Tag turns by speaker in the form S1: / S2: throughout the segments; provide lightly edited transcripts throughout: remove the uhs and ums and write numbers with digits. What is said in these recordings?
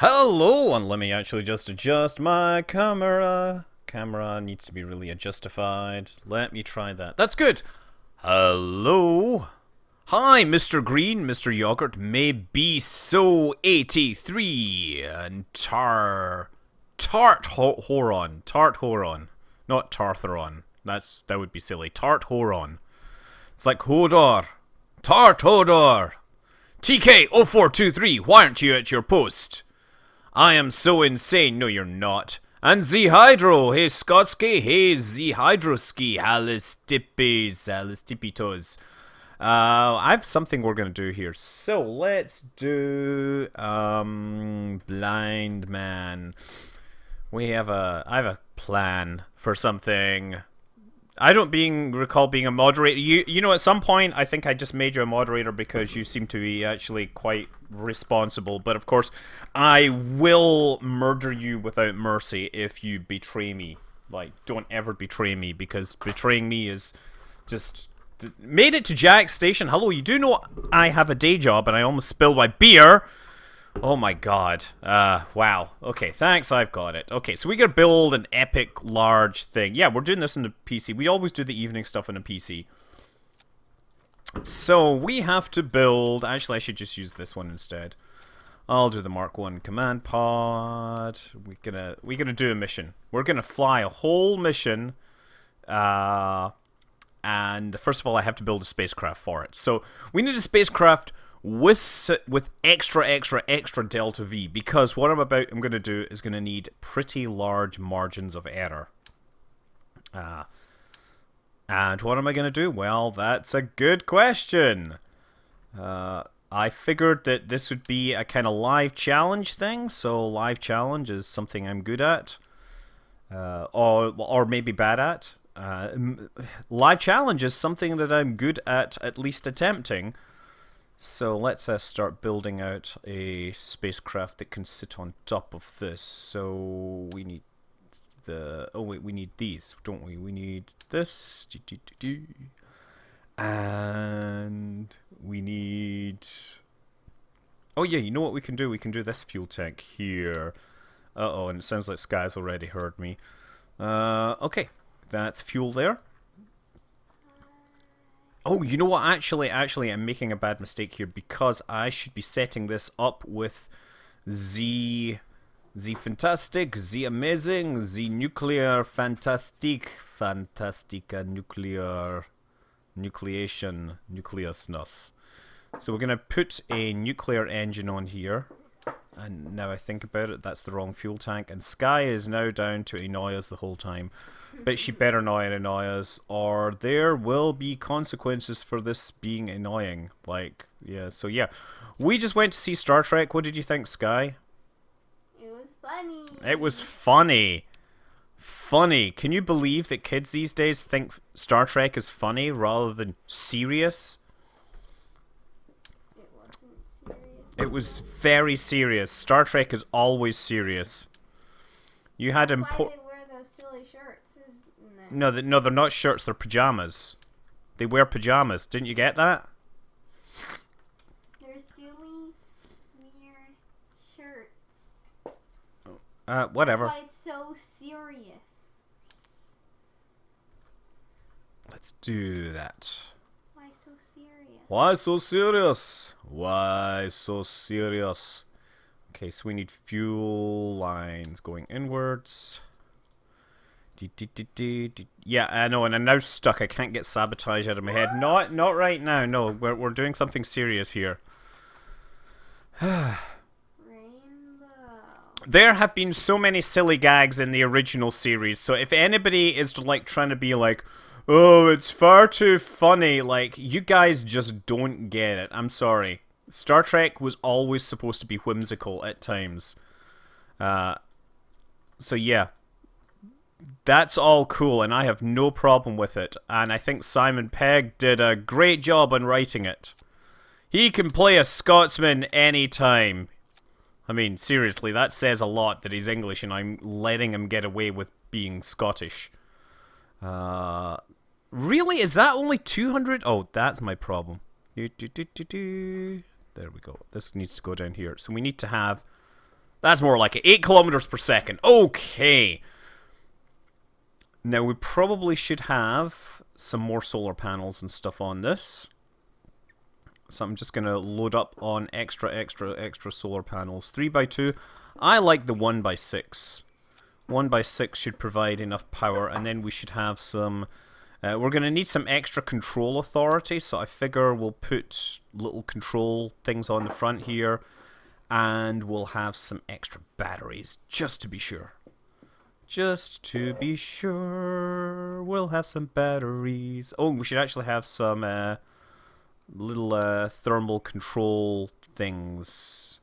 S1: Hello, and let me actually just adjust my camera. Camera needs to be really adjustified. Let me try that. That's good. Hello. Hi, Mr. Green, Mr. Yogurt, may be so 83, and Tart Horon, not Tartheron. That would be silly. Tart Horon. It's like Hodor. Tart Hodor. TK0423, why aren't you at your post? I am so insane. No, you're not. And Z Hydro, hey Skotski, hey Z Hydroski, Halistipitos. I have something we're gonna do here. So let's do blind man. I have a plan for something. I don't recall being a moderator. You know, at some point, I think I just made you a moderator because you seem to be actually quite responsible. But of course, I will murder you without mercy if you betray me. Like, don't ever betray me, because betraying me is just... Made it to Jack's station. Hello, you do know I have a day job and I almost spilled my beer. Oh my god. Wow. Okay, thanks, I've got it. Okay, so we gotta build an epic large thing. Yeah, we're doing this in the PC. We always do the evening stuff in the PC. So we have to build... Actually, I should just use this one instead. I'll do the Mark 1 command pod. We're gonna do a mission. We're gonna fly a whole mission. And first of all, I have to build a spacecraft for it. So we need a spacecraft with extra delta V, because what I'm going to do is going to need pretty large margins of error. And what am I going to do? Well, that's a good question. I figured that this would be a kind of live challenge thing, so live challenge is something I'm good at, or maybe bad at. Live challenge is something that I'm good at least attempting. So let's start building out a spacecraft that can sit on top of this. So we need the... Oh wait, we need these, don't we? We need this. And we need... Oh yeah, you know what we can do? We can do this fuel tank here. Uh-oh, and it sounds like Sky's already heard me. Okay, that's fuel there. Oh, you know what? Actually, I'm making a bad mistake here, because I should be setting this up with Z Fantastic, Z Amazing, Z Nuclear Fantastic, Fantastica Nuclear, Nucleation, Nucleusness. So we're going to put a nuclear engine on here. And now I think about it, that's the wrong fuel tank. And Sky is now down to annoy us the whole time. But she better not annoy us, or there will be consequences for this being annoying. Like, yeah, so yeah. We just went to see Star Trek. What did you think, Sky?
S2: It was funny.
S1: It was funny. Funny. Can you believe that kids these days think Star Trek is funny rather than serious?
S2: It wasn't serious.
S1: It was very serious. Star Trek is always serious. You had
S2: Why they wear those silly shirts?
S1: No, they're not shirts. They're pajamas. They wear pajamas. Didn't you get that?
S2: They're silly, weird shirts.
S1: Whatever.
S2: Why it's so serious?
S1: Let's do that.
S2: Why so serious?
S1: Why so serious? Why so serious? Okay, so we need fuel lines going inwards. Yeah, I know, and I'm now stuck. I can't get sabotage out of my head. Not right now. No, we're doing something serious here.
S2: Rainbow.
S1: There have been so many silly gags in the original series, so if anybody is like trying to be like, oh, it's far too funny, like, you guys just don't get it. I'm sorry. Star Trek was always supposed to be whimsical at times. So yeah. That's all cool, and I have no problem with it. And I think Simon Pegg did a great job on writing it. He can play a Scotsman anytime. I mean, seriously, that says a lot that he's English and I'm letting him get away with being Scottish. Really? Is that only 200? Oh, that's my problem. There we go. This needs to go down here. So we need to have That's more like it. 8 kilometers per second. Okay. Now, we probably should have some more solar panels and stuff on this. So I'm just going to load up on extra solar panels. 3x2. I like the 1x6. 1x6 should provide enough power, and then we should have some... we're going to need some extra control authority, so I figure we'll put little control things on the front here, and we'll have some extra batteries, just to be sure. Just to be sure, we'll have some batteries. Oh, we should actually have some little thermal control things.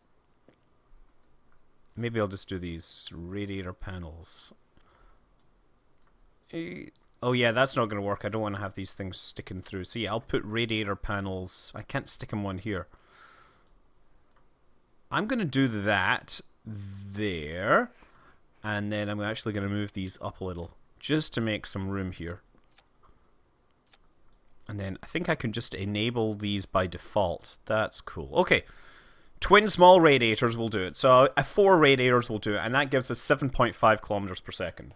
S1: Maybe I'll just do these radiator panels. Oh yeah, that's not going to work. I don't want to have these things sticking through. So yeah, I'll put radiator panels. I can't stick them one here. I'm going to do that there. And then I'm actually going to move these up a little, just to make some room here. And then I think I can just enable these by default. That's cool. Okay, twin small radiators will do it. So 4 radiators will do it, and that gives us 7.5 kilometers per second.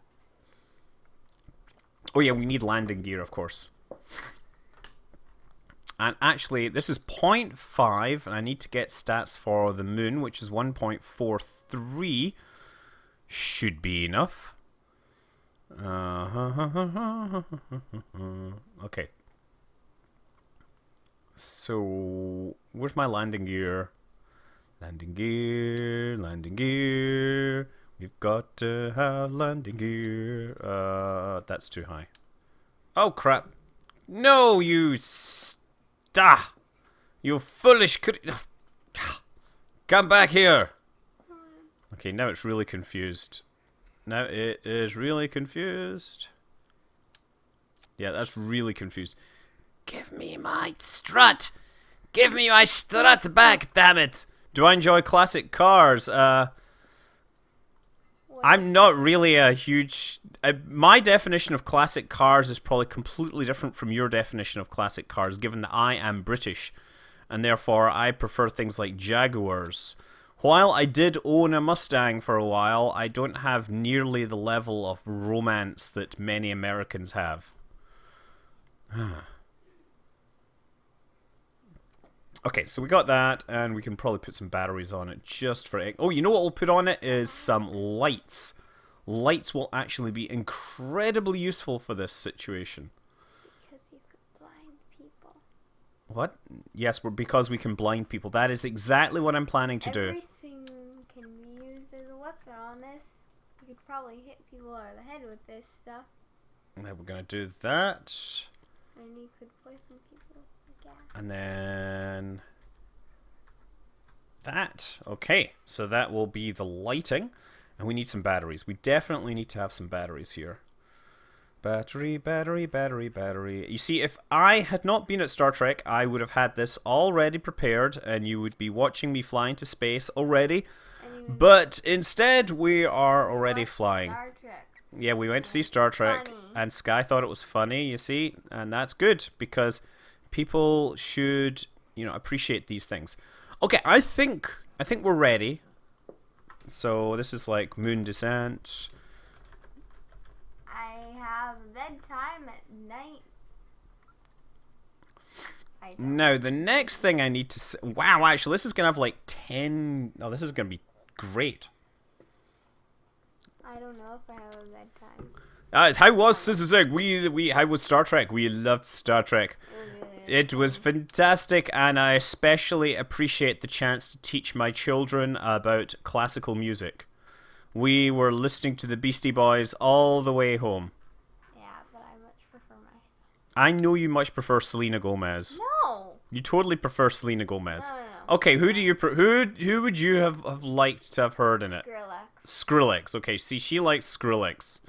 S1: Oh yeah, we need landing gear, of course. And actually, this is 0.5, and I need to get stats for the moon, which is 1.43. Should be enough. Okay. So, where's my landing gear? Landing gear, landing gear. We've got to have landing gear. That's too high. Oh, crap. No, you You foolish Come back here. Okay, now it's really confused. Now it is really confused. Yeah, that's really confused. Give me my strut! Give me my strut back, damn it! Do I enjoy classic cars? I'm not really a huge... my definition of classic cars is probably completely different from your definition of classic cars, given that I am British, and therefore I prefer things like Jaguars. While I did own a Mustang for a while, I don't have nearly the level of romance that many Americans have. Okay, so we got that, and we can probably put some batteries on it just for... Oh, you know what we'll put on it is some lights. Lights will actually be incredibly useful for this situation.
S2: Because you could blind people.
S1: What? Yes, because we can blind people. That is exactly what I'm planning to do.
S2: Everything can be used as a weapon on this. You could probably hit people over the head with this stuff.
S1: And then we're going to do that.
S2: And you could poison people with gas.
S1: And then... that. Okay, so that will be the lighting. And we need some batteries. We definitely need to have some batteries here. Battery, battery, battery, battery. You see, if I had not been at Star Trek, I would have had this already prepared, and you would be watching me fly into space already. But instead, we are already flying.
S2: Star Trek.
S1: Yeah, we went to see Star Trek, and Sky thought it was funny, you see, and that's good, because people should, you know, appreciate these things. Okay, I think we're ready. So this is like moon descent.
S2: I have bedtime at night.
S1: Now, the next thing I need to say... Wow, actually, this is going to have like 10... Oh, this is going to be great.
S2: I don't know if I have a bedtime.
S1: How was this? How was Star Trek? We loved Star Trek. It was fantastic, and I especially appreciate the chance to teach my children about classical music. We were listening to the Beastie Boys all the way home.
S2: Yeah, but I much prefer my...
S1: I know you much prefer Selena Gomez.
S2: No!
S1: You totally prefer Selena Gomez.
S2: No.
S1: Okay, who would you have liked to have heard in it?
S2: Skrillex.
S1: Skrillex. Okay, see, she likes Skrillex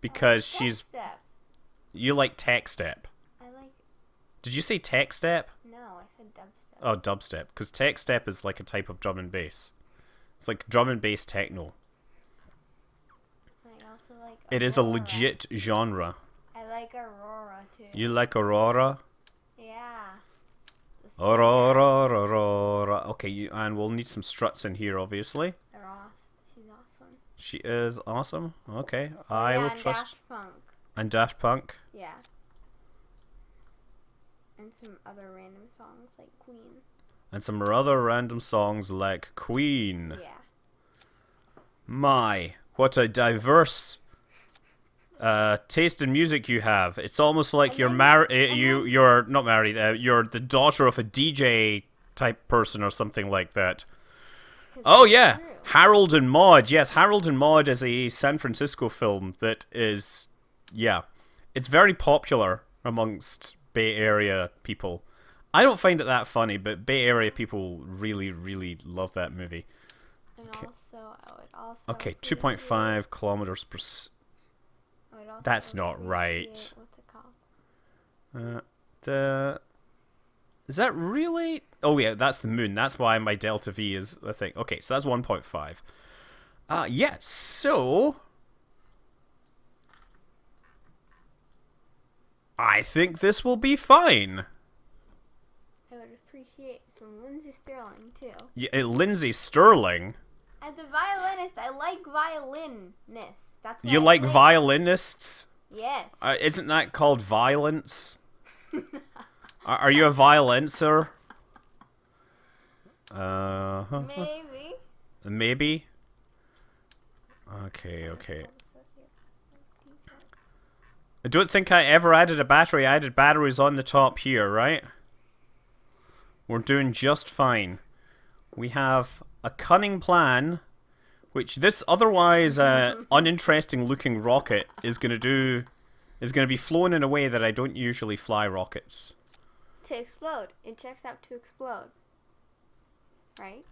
S1: because she's...
S2: Step.
S1: You like tech step. Did you say tech step?
S2: No, I said dubstep.
S1: Oh, dubstep. Because tech step is like a type of drum and bass. It's like drum and bass techno.
S2: I also like Aurora.
S1: It is a legit genre.
S2: I like Aurora too.
S1: You like Aurora?
S2: Yeah.
S1: Aurora. Okay, and we'll need some struts in here, obviously.
S2: They're awesome.
S1: She is awesome. Okay,
S2: Oh,
S1: I
S2: yeah,
S1: will
S2: and
S1: trust.
S2: Daft Punk.
S1: And Daft Punk.
S2: Yeah. And some other random songs like Queen.
S1: And some other random songs like Queen.
S2: Yeah.
S1: My, what a diverse taste in music you have. It's almost like
S2: And
S1: you're
S2: then-
S1: married.
S2: and then-
S1: You're not married. You're the daughter of a DJ type person or something like that.
S2: 'Cause
S1: Oh
S2: it's
S1: yeah,
S2: true.
S1: Harold and Maude. Yes, Harold and Maude is a San Francisco film that is, yeah, it's very popular amongst Bay Area people. I don't find it that funny, but Bay Area people really, really love that movie.
S2: And
S1: Okay.
S2: also, I would also.
S1: Okay, 2.5 kilometers per.
S2: I would also
S1: That's not
S2: appreciate-
S1: right.
S2: What's it called?
S1: Is that really? Oh yeah, that's the moon. That's why my delta V is a thing. Okay, so that's 1.5. Yes. So I think this will be fine.
S2: I would appreciate some Lindsey Sterling too.
S1: Yeah, Lindsay Sterling.
S2: As a violinist, I like violinists. That's what
S1: You
S2: I
S1: like
S2: play.
S1: violinists?
S2: Yes.
S1: Isn't that called violence? Are you a violencer?
S2: Maybe.
S1: Maybe. Okay. I don't think I ever added a battery. I added batteries on the top here, right? We're doing just fine. We have a cunning plan, which this otherwise uninteresting looking rocket is gonna be flown in a way that I don't usually fly rockets.
S2: To explode. It checks out to explode. Right?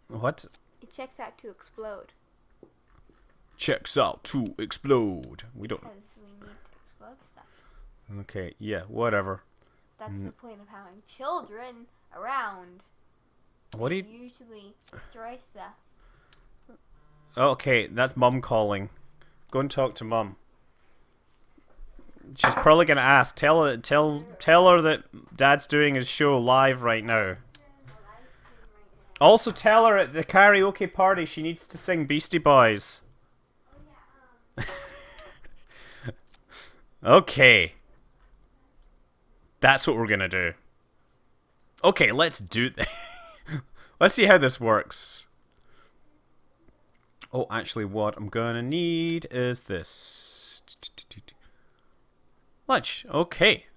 S1: What?
S2: It checks out to explode.
S1: Checks out to explode. We don't.
S2: Because we need to explode stuff.
S1: Okay, yeah, whatever.
S2: That's the point of having children around.
S1: What do you?
S2: They usually destroy stuff.
S1: Okay, that's Mum calling. Go and talk to Mum. She's probably gonna ask. Tell her that Dad's doing his show live right now. Also, tell her at the karaoke party she needs to sing Beastie Boys. Okay. That's what we're gonna do. Okay, let's do that. Let's see how this works. Oh, actually, what I'm gonna need is this. Much. Okay.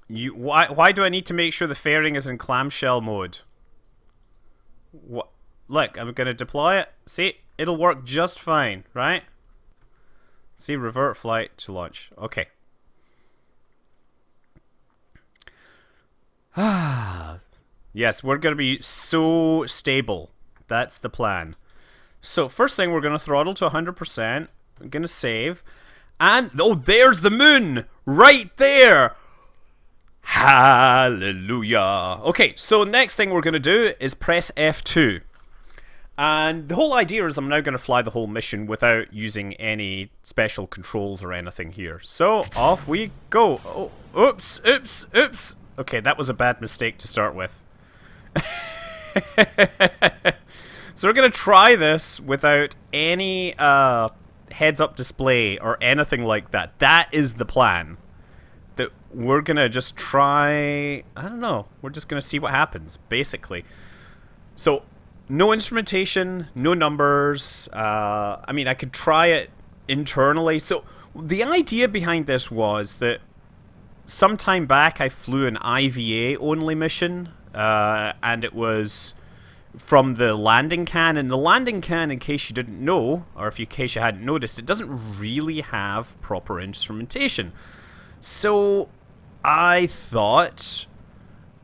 S1: Why do I need to make sure the fairing is in clamshell mode? What? Look, I'm gonna deploy it. See, it'll work just fine, right? See, revert flight to launch. Okay. Yes, we're gonna be so stable. That's the plan. So first thing, we're gonna throttle to 100%. I'm gonna save, and oh, there's the moon right there. Hallelujah. Okay, so next thing we're going to do is press F2. And the whole idea is I'm now going to fly the whole mission without using any special controls or anything here. So, off we go. Oh, oops. Okay, that was a bad mistake to start with. So we're going to try this without any heads-up display or anything like that. That is the plan. That we're gonna just try. I don't know. We're just gonna see what happens, basically. So, no instrumentation, no numbers. I mean, I could try it internally. So, the idea behind this was that some time back I flew an IVA only mission, and it was from the landing can. And the landing can, in case you didn't know, or in case you hadn't noticed, it doesn't really have proper instrumentation. So, I thought,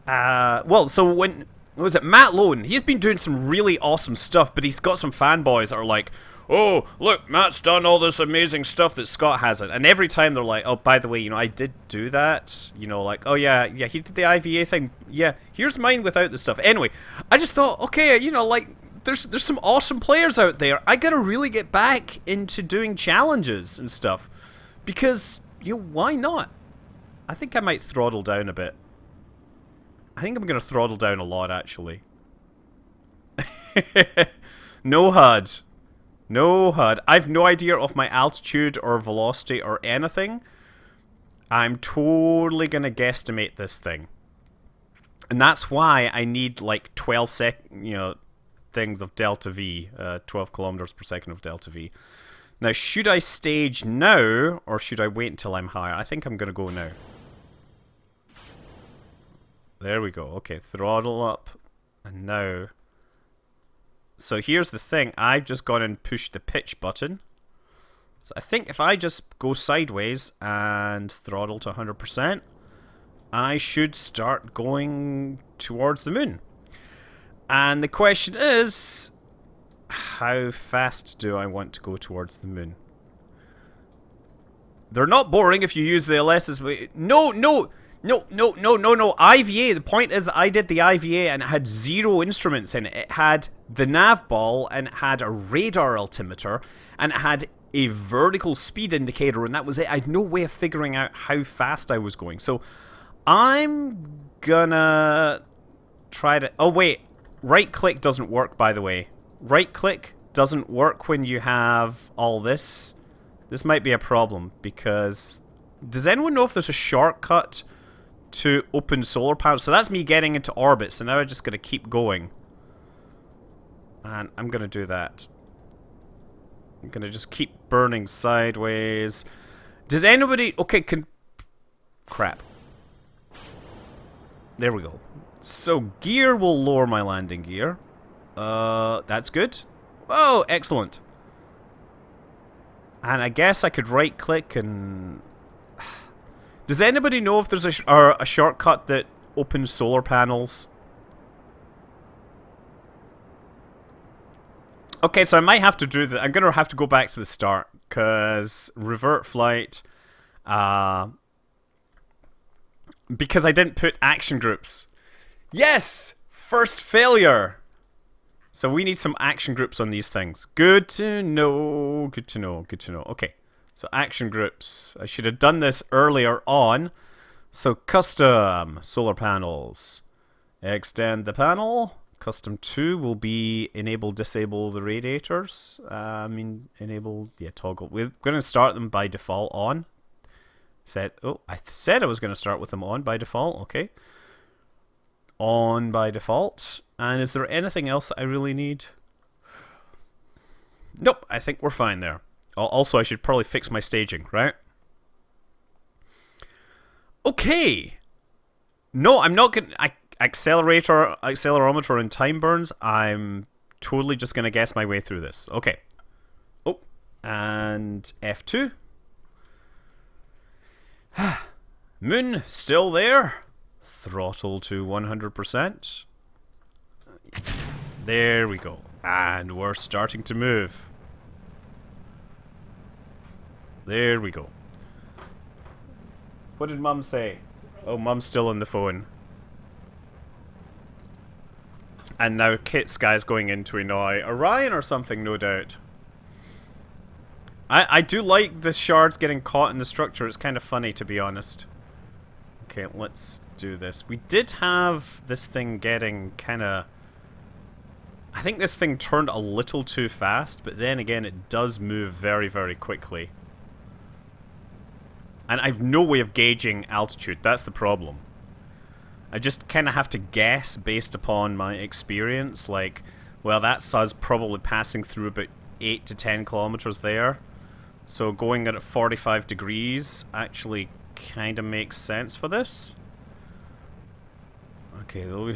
S1: so when, was it Matt Lone? He's been doing some really awesome stuff, but he's got some fanboys that are like, oh, look, Matt's done all this amazing stuff that Scott hasn't. And every time they're like, oh, by the way, I did do that. Like, oh, yeah, he did the IVA thing. Yeah, here's mine without the stuff. Anyway, I just thought, okay, like, there's some awesome players out there. I gotta really get back into doing challenges and stuff. Because... why not? I think I might throttle down a bit. I think I'm going to throttle down a lot, actually. No HUD. No HUD. I've no idea of my altitude or velocity or anything. I'm totally going to guesstimate this thing. And that's why I need like 12 things of delta V, 12 kilometers per second of delta V. Now, should I stage now, or should I wait until I'm higher? I think I'm going to go now. There we go. Okay, throttle up. And now... So here's the thing. I've just gone and pushed the pitch button. So I think if I just go sideways and throttle to 100%, I should start going towards the moon. And the question is, how fast do I want to go towards the moon? They're not boring if you use the LS's. No. IVA. The point is that I did the IVA and it had 0 instruments in it. It had the navball and it had a radar altimeter and it had a vertical speed indicator, and that was it. I had no way of figuring out how fast I was going. So I'm gonna try to... Oh, wait. Right click doesn't work, by the way. Right click doesn't work when you have all this. This might be a problem because... Does anyone know if there's a shortcut to open solar panels? So that's me getting into orbit, so now I'm just going to keep going. And I'm going to do that. I'm going to just keep burning sideways. Does anybody... Okay, crap. There we go. So gear will lower my landing gear. That's good. Oh, excellent. And I guess I could right click and... Does anybody know if there's a shortcut that opens solar panels? Okay, so I might have to do that. I'm going to have to go back to the start, because revert flight, because I didn't put action groups. Yes! First failure! So we need some action groups on these things. Good to know, good to know, good to know. Okay, so action groups. I should have done this earlier on. So custom, solar panels. Extend the panel. Custom 2 will be enable, disable the radiators. Enable, yeah, toggle. We're going to start them by default on. I said I was going to start with them on by default. Okay. On by default. And is there anything else that I really need? Nope, I think we're fine there. Also, I should probably fix my staging, right? Okay. No, I'm not going to... Accelerometer and time burns, I'm totally just going to guess my way through this. Okay. Oh, and F2. Moon, still there. Throttle to 100%. There we go. And we're starting to move. There we go. What did Mum say? Oh, Mum's still on the phone. And now Kit Sky's going in to annoy Orion or something, no doubt. I do like the shards getting caught in the structure. It's kind of funny, to be honest. Okay, let's do this. We did have this thing getting kind of... I think this thing turned a little too fast, but then again, it does move very, very quickly. And I've no way of gauging altitude. That's the problem. I just kind of have to guess based upon my experience. Like, well, that's us probably passing through about 8 to 10 kilometers there. So going at 45 degrees actually kind of makes sense for this. Okay.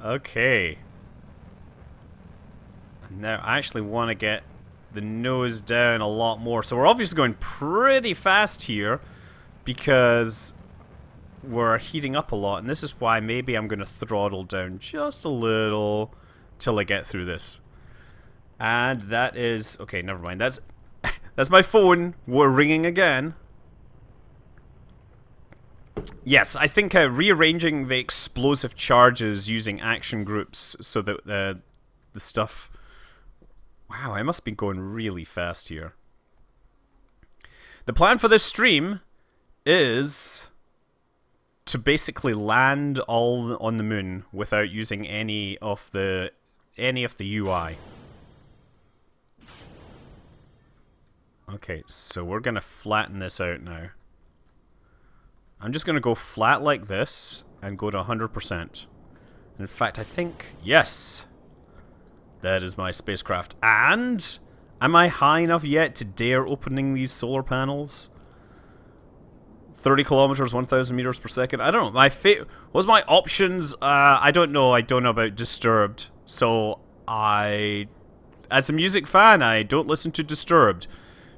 S1: Okay. Now I actually want to get the nose down a lot more. So we're obviously going pretty fast here because we're heating up a lot, and this is why maybe I'm going to throttle down just a little till I get through this. And that is... Okay, never mind. That's my phone. We're ringing again. Yes, I think rearranging the explosive charges using action groups so that the stuff... Wow, I must be going really fast here. The plan for this stream is... to basically land all on the moon without using any of the UI. Okay, so we're gonna flatten this out now. I'm just gonna go flat like this and go to 100%. In fact, I think, yes, that is my spacecraft. And am I high enough yet to dare opening these solar panels? 30 kilometers, 1,000 meters per second. I don't know. Was my options? I don't know. I don't know about Disturbed. So as a music fan, I don't listen to Disturbed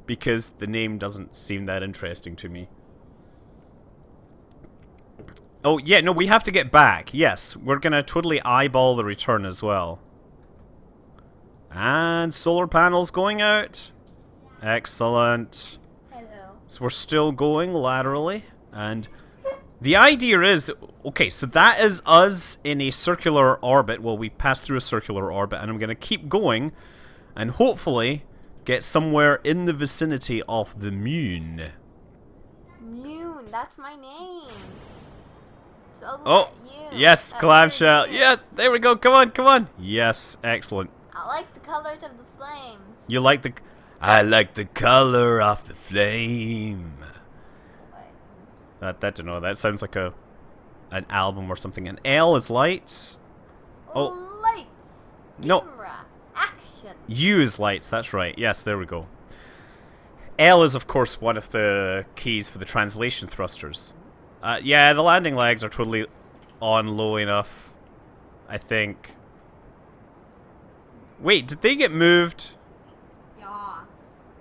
S1: because the name doesn't seem that interesting to me. Oh yeah, no, we have to get back. Yes, we're gonna totally eyeball the return as well. And solar panels going out. Excellent. So we're still going laterally, and the idea is, okay, so that is us in a circular orbit. Well, we passed through a circular orbit, and I'm going to keep going, and hopefully get somewhere in the vicinity of the moon.
S2: Moon, that's my name. So
S1: Oh, yes, clamshell. Yeah, there we go. Come on, come on. Yes, excellent.
S2: I like the colors of the flames.
S1: You like the... I like the color of the flame. That don't know. That sounds like an album or something. And L is lights.
S2: Oh, lights.
S1: No.
S2: Camera. Action.
S1: U is lights. That's right. Yes, there we go. L is, of course, one of the keys for the translation thrusters. Yeah, the landing legs are totally on low enough, I think. Wait, did they get moved?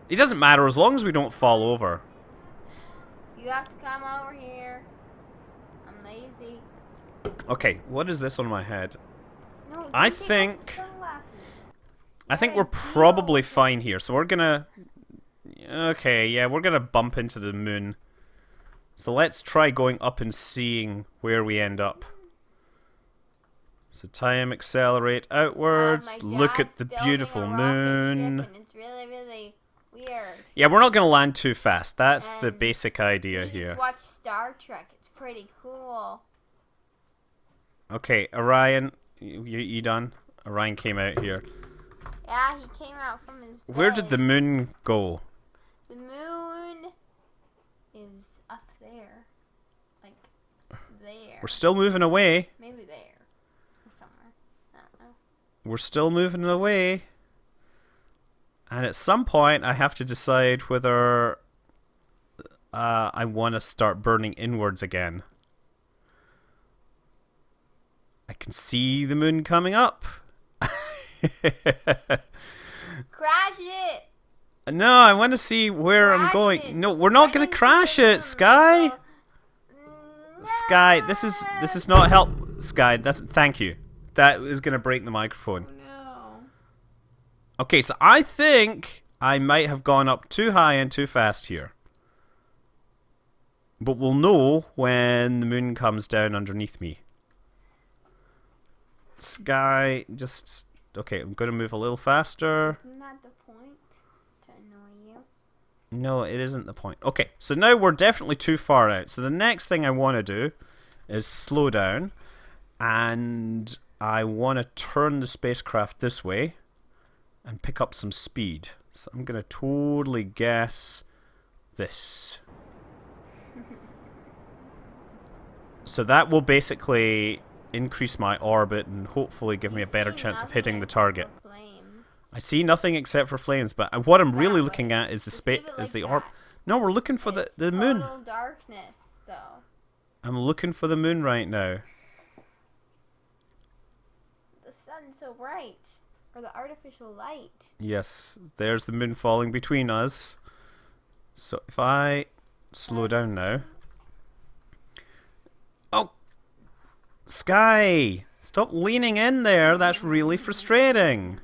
S1: It doesn't matter as long as we don't fall over.
S2: You have to come over here. I'm lazy.
S1: Okay, what is this on my head?
S2: No,
S1: I think we're probably fine here. So we're gonna... Okay, yeah, we're gonna bump into the moon. So let's try going up and seeing where we end up. So time accelerate outwards. Look at the beautiful moon.
S2: And it's really, really weird.
S1: Yeah, we're not going to land too fast. That's the basic idea here.
S2: You watch Star Trek. It's pretty cool.
S1: Okay, Orion, you done? Orion came out here.
S2: Yeah, he came out from his bed.
S1: Where did the moon go?
S2: The moon is up there. Like, there.
S1: We're still moving away.
S2: Maybe there. Or somewhere. I don't know.
S1: We're still moving away. And at some point, I have to decide whether I want to start burning inwards again. I can see the moon coming up.
S2: Crash it!
S1: No, I want to see where I'm going. No, we're not going to crash it, Sky. Sky, this is not help. Sky, thank you. That is going to break the microphone. Okay, so I think I might have gone up too high and too fast here. But we'll know when the moon comes down underneath me. Sky, just... Okay, I'm going to move a little faster.
S2: Isn't that the point? To annoy you?
S1: No, it isn't the point. Okay, so now we're definitely too far out. So the next thing I want to do is slow down. And I want to turn the spacecraft this way. And pick up some speed. So I'm going to totally guess this. So that will basically increase my orbit and hopefully give me a better chance of hitting the target. I see nothing except for flames, but what I'm really looking at is the orb. No, we're looking for the moon.
S2: Total darkness, though.
S1: I'm looking for the moon right now.
S2: The sun's so bright. Or the artificial light.
S1: Yes, there's the moon falling between us. So if I slow down now. Oh! Sky! Stop leaning in there. That's really frustrating.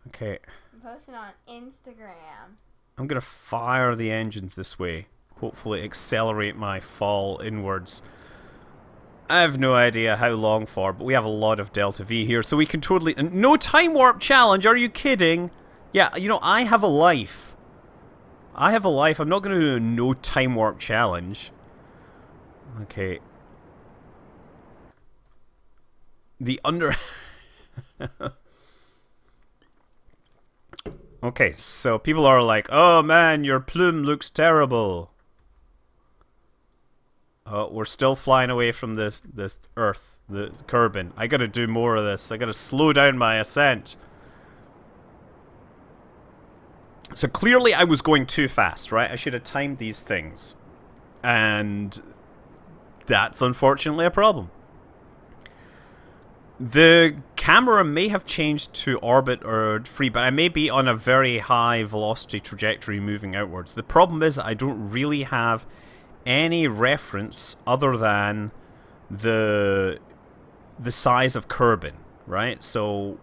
S1: Okay.
S2: I'm posting on Instagram.
S1: I'm going to fire the engines this way. Hopefully accelerate my fall inwards. I have no idea how long for, but we have a lot of Delta V here, so we can totally... No time warp challenge, are you kidding? Yeah, you know, I have a life. I have a life, I'm not going to do a no time warp challenge. Okay. The under... Okay, so people are like, oh man, your plume looks terrible. Oh, we're still flying away from this Earth, the Kerbin. I gotta do more of this. I gotta slow down my ascent. So clearly I was going too fast, right? I should have timed these things. And that's unfortunately a problem. The camera may have changed to orbit or free, but I may be on a very high velocity trajectory moving outwards. The problem is that I don't really have any reference other than the size of Kerbin, right? So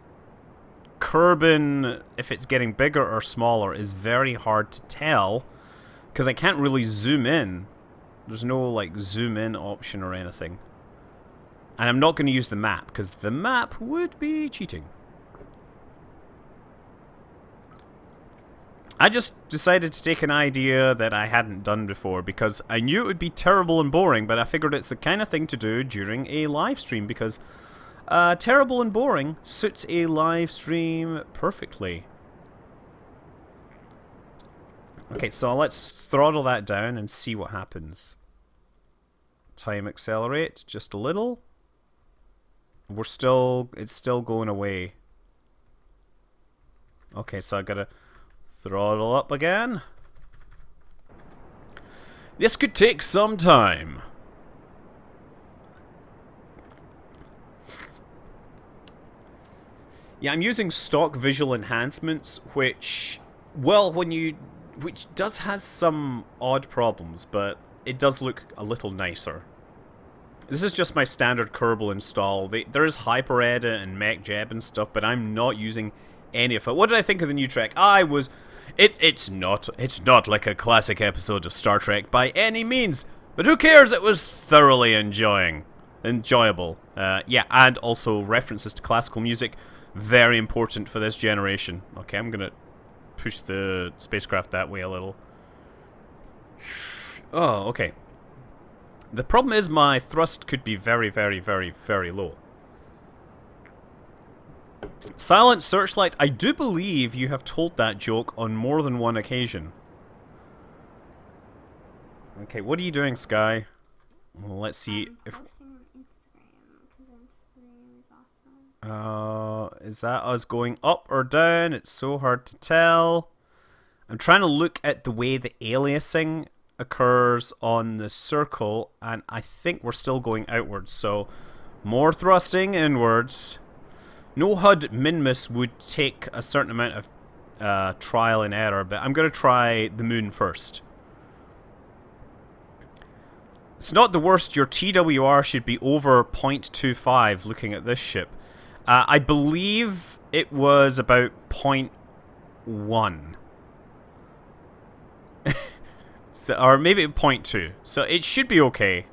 S1: Kerbin, if it's getting bigger or smaller, is very hard to tell because I can't really zoom in. There's no like zoom in option or anything. And I'm not going to use the map because the map would be cheating. I just decided to take an idea that I hadn't done before because I knew it would be terrible and boring, but I figured it's the kind of thing to do during a live stream because terrible and boring suits a live stream perfectly. Okay, so let's throttle that down and see what happens. Time accelerate just a little. It's still going away. Okay, so I gotta throttle up again. This could take some time. Yeah, I'm using stock visual enhancements, which does has some odd problems, but it does look a little nicer. This is just my standard Kerbal install. There is HyperEdit and MechJeb and stuff, but I'm not using any of it. What did I think of the new Trek? It's not like a classic episode of Star Trek by any means, but who cares? It was thoroughly enjoyable. Yeah, and also references to classical music, very important for this generation. Okay, I'm gonna push the spacecraft that way a little. Oh, okay. The problem is my thrust could be very, very, very, very low. Silent Searchlight, I do believe you have told that joke on more than one occasion. Okay, what are you doing, Sky? Well, let's see if... Is that us going up or down? It's so hard to tell. I'm trying to look at the way the aliasing occurs on the circle, and I think we're still going outwards, so more thrusting inwards. No HUD Minmus would take a certain amount of trial and error, but I'm going to try the moon first. It's not the worst. Your TWR should be over 0.25 looking at this ship. I believe it was about 0.1. So, or maybe 0.2. So it should be okay.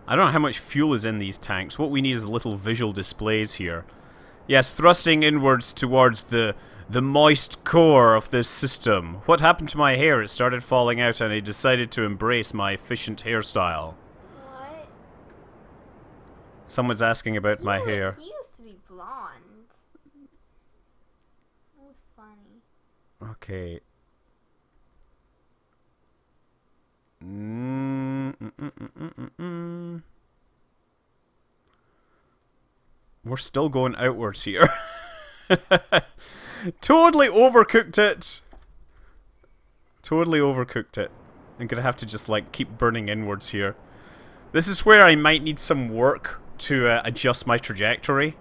S1: I don't know how much fuel is in these tanks. What we need is little visual displays here. Yes, thrusting inwards towards the moist core of this system. What happened to my hair? It started falling out and I decided to embrace my efficient hairstyle.
S2: What?
S1: Someone's asking about my hair.
S2: He used to be blonde. That was funny.
S1: Okay. We're still going outwards here. Totally overcooked it. Totally overcooked it. I'm gonna have to just like keep burning inwards here. This is where I might need some work to adjust my trajectory.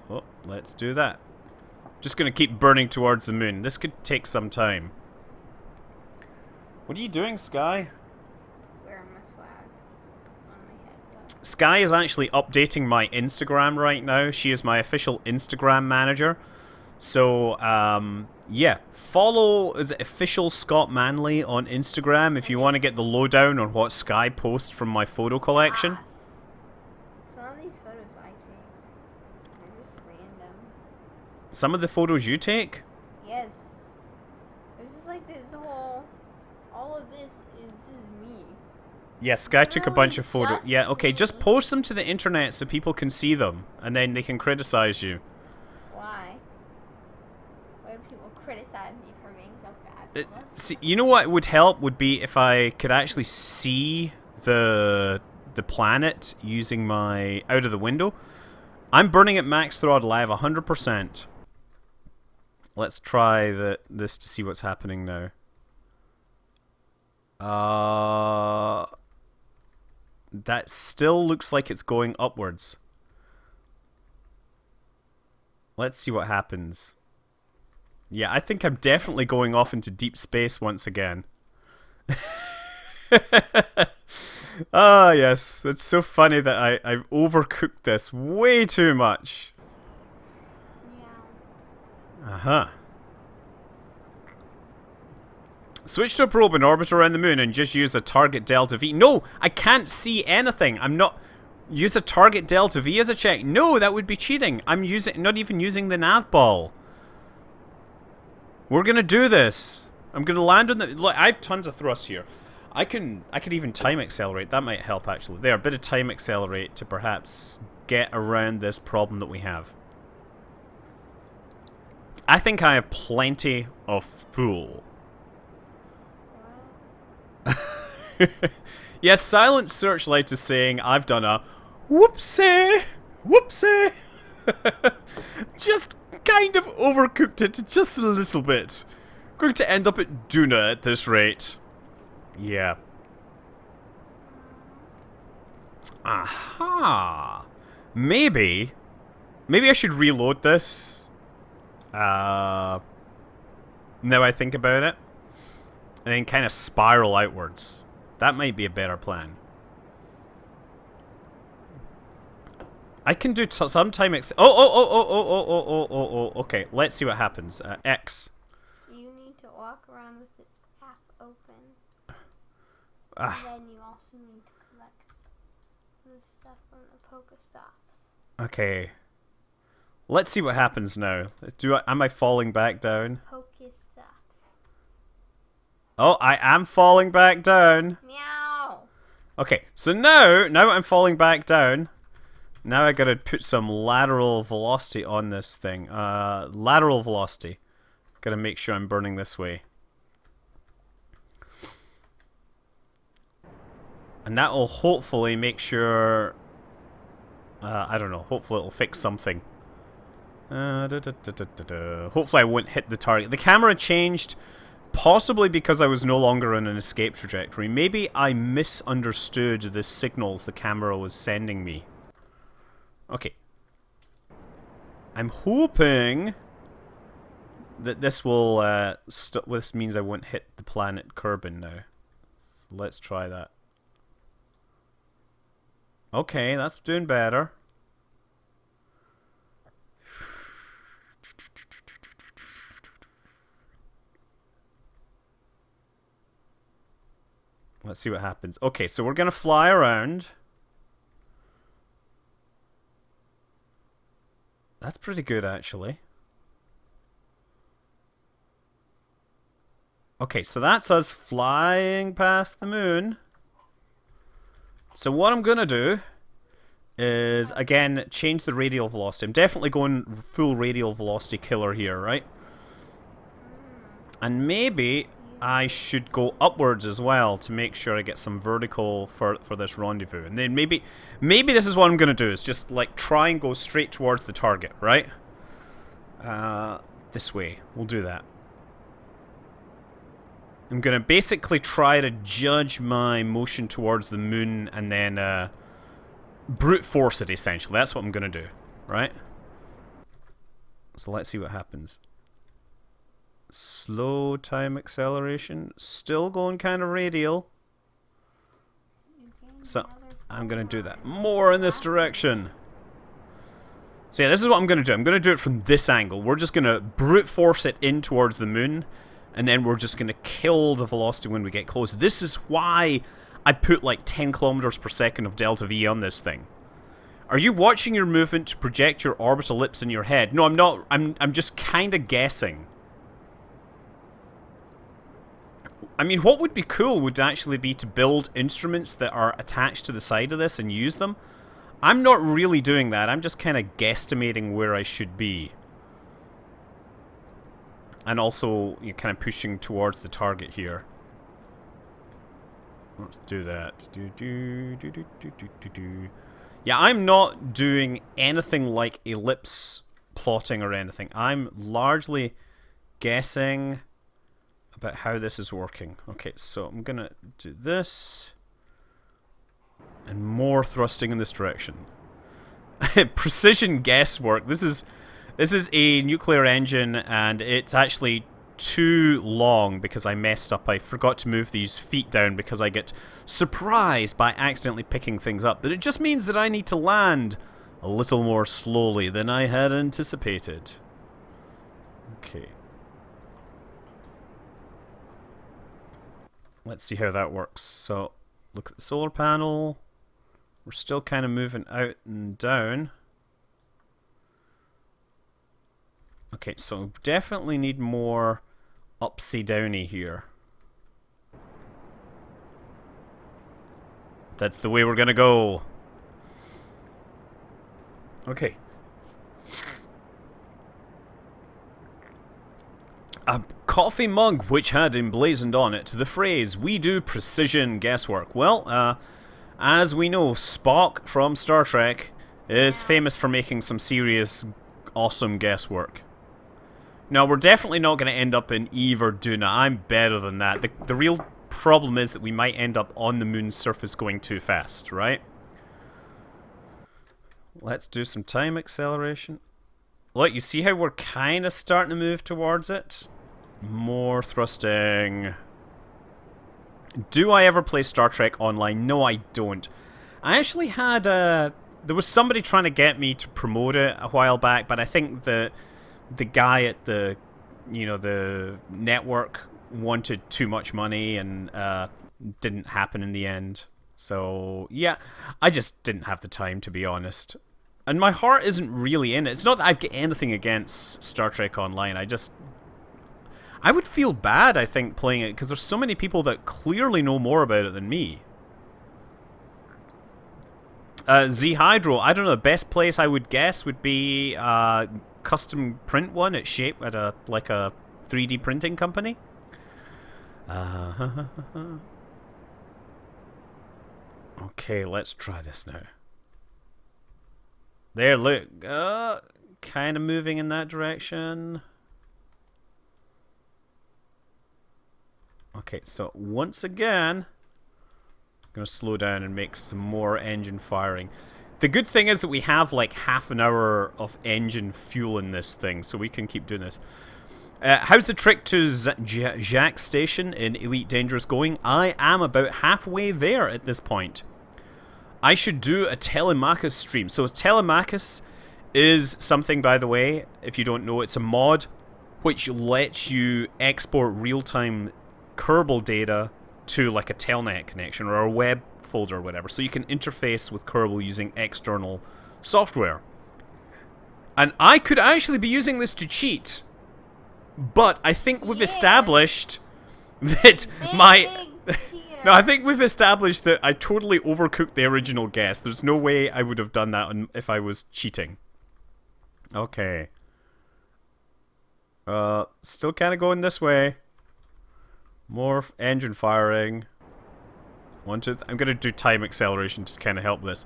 S1: Oh, let's do that. Just gonna keep burning towards the moon. This could take some time. What are you doing, Sky?
S2: Wearing my swag on my head.
S1: Sky is actually updating my Instagram right now. She is my official Instagram manager. So, yeah. Follow official Scott Manley on Instagram if you want to get the lowdown on what Sky posts from my photo collection.
S2: Some of these photos I take, they're just random.
S1: Some of the photos you take?
S2: Yes. It's just like this whole... All of this is just me.
S1: Yes, Sky took a bunch of photos.
S2: Just
S1: Yeah, okay,
S2: me.
S1: just post them to the internet so people can see them, and then they can criticize you.
S2: Why? Why do people criticize me for being so bad?
S1: See, you know what would help would be if I could actually see the planet using my out of the window. I'm burning at max throttle. I have 100%. Let's try this to see what's happening now. That still looks like it's going upwards. Let's see what happens. Yeah, I think I'm definitely going off into deep space once again. Ah, yes. It's so funny that I've overcooked this way too much.
S2: Yeah.
S1: Uh-huh. Switch to a probe in orbit around the moon and just use a target delta V. No, I can't see anything. I'm not... Use a target delta V as a check. No, that would be cheating. I'm not even using the navball. We're gonna do this. I'm gonna land on the... Look, I have tons of thrust here. I could even time accelerate. That might help, actually. There, a bit of time accelerate to perhaps get around this problem that we have. I think I have plenty of fuel. Yes, Silent Searchlight is saying I've done a whoopsie, whoopsie. Just kind of overcooked it just a little bit. Going to end up at Duna at this rate. Yeah. Aha. Maybe I should reload this. Now I think about it. And then kind of spiral outwards. That might be a better plan. I can do some time oh, okay, let's see what happens. X.
S2: You need to walk around with this app open.
S1: Ah.
S2: And then you also need to collect the stuff from the Pokestops.
S1: Okay. Let's see what happens now. Am I falling back down?
S2: Pokestops.
S1: Oh, I am falling back down.
S2: Meow.
S1: Okay, so now I'm falling back down. Now I gotta put some lateral velocity on this thing. Lateral velocity. Gotta make sure I'm burning this way. And that will hopefully make sure... I don't know, hopefully it'll fix something. Hopefully I won't hit the target. The camera changed... Possibly because I was no longer on an escape trajectory. Maybe I misunderstood the signals the camera was sending me. Okay. I'm hoping that this will... this means I won't hit the planet Kerbin now. So let's try that. Okay, that's doing better. Let's see what happens. Okay, so we're gonna fly around. That's pretty good, actually. Okay, so that's us flying past the moon. So what I'm gonna do is, again, change the radial velocity. I'm definitely going full radial velocity killer here, right? And maybe I should go upwards as well to make sure I get some vertical for this rendezvous. And then maybe this is what I'm going to do, is just like try and go straight towards the target, right? This way. We'll do that. I'm going to basically try to judge my motion towards the moon and then brute force it, essentially. That's what I'm going to do, right? So let's see what happens. Slow time acceleration. Still going kind of radial. So I'm going to do that more in this direction. So yeah, this is what I'm going to do. I'm going to do it from this angle. We're just going to brute force it in towards the moon. And then we're just going to kill the velocity when we get close. This is why I put like 10 kilometers per second of delta V on this thing. Are you watching your movement to project your orbital ellipse in your head? No, I'm not. I'm just kind of guessing. I mean, what would be cool would actually be to build instruments that are attached to the side of this and use them. I'm not really doing that. I'm just kind of guesstimating where I should be. And also, you're kind of pushing towards the target here. Let's do that. Yeah, I'm not doing anything like ellipse plotting or anything. I'm largely guessing about how this is working. Okay, so I'm gonna do this. And more thrusting in this direction. Precision guesswork. This is a nuclear engine, and it's actually too long because I messed up. I forgot to move these feet down because I get surprised by accidentally picking things up. But it just means that I need to land a little more slowly than I had anticipated. Okay. Let's see how that works. So, look at the solar panel. We're still kind of moving out and down. Okay, so definitely need more upsy-downy here. That's the way we're gonna go. Okay. A coffee mug which had emblazoned on it the phrase, "We do precision guesswork." Well, as we know, Spock from Star Trek is famous for making some serious, awesome guesswork. Now, we're definitely not going to end up in Eve or Duna. I'm better than that. The real problem is that we might end up on the moon's surface going too fast, right? Let's do some time acceleration. Look, you see how we're kind of starting to move towards it? More thrusting. Do I ever play Star Trek Online? No, I don't. I actually had there was somebody trying to get me to promote it a while back, but I think the guy at the network wanted too much money and didn't happen in the end. So yeah, I just didn't have the time, to be honest. And my heart isn't really in it. It's not that I've got anything against Star Trek Online. I would feel bad, I think, playing it, because there's so many people that clearly know more about it than me. Z Hydro, I don't know, the best place I would guess would be custom print one at Shape at a 3D printing company. Okay, let's try this now. There, look, kind of moving in that direction. Okay, so once again, I'm going to slow down and make some more engine firing. The good thing is that we have like half an hour of engine fuel in this thing, so we can keep doing this. How's the trek to Jacques Station in Elite Dangerous going? I am about halfway there at this point. I should do a Telemachus stream. So Telemachus is something, by the way, if you don't know, it's a mod which lets you export real-time Kerbal data to like a telnet connection or a web folder or whatever, so you can interface with Kerbal using external software. And I could actually be using this to cheat, but I think we've established that no, I think we've established that I totally overcooked the original guess. There's no way I would have done that if I was cheating. Okay. Still kind of going this way. More engine firing. I'm going to do time acceleration to kind of help this.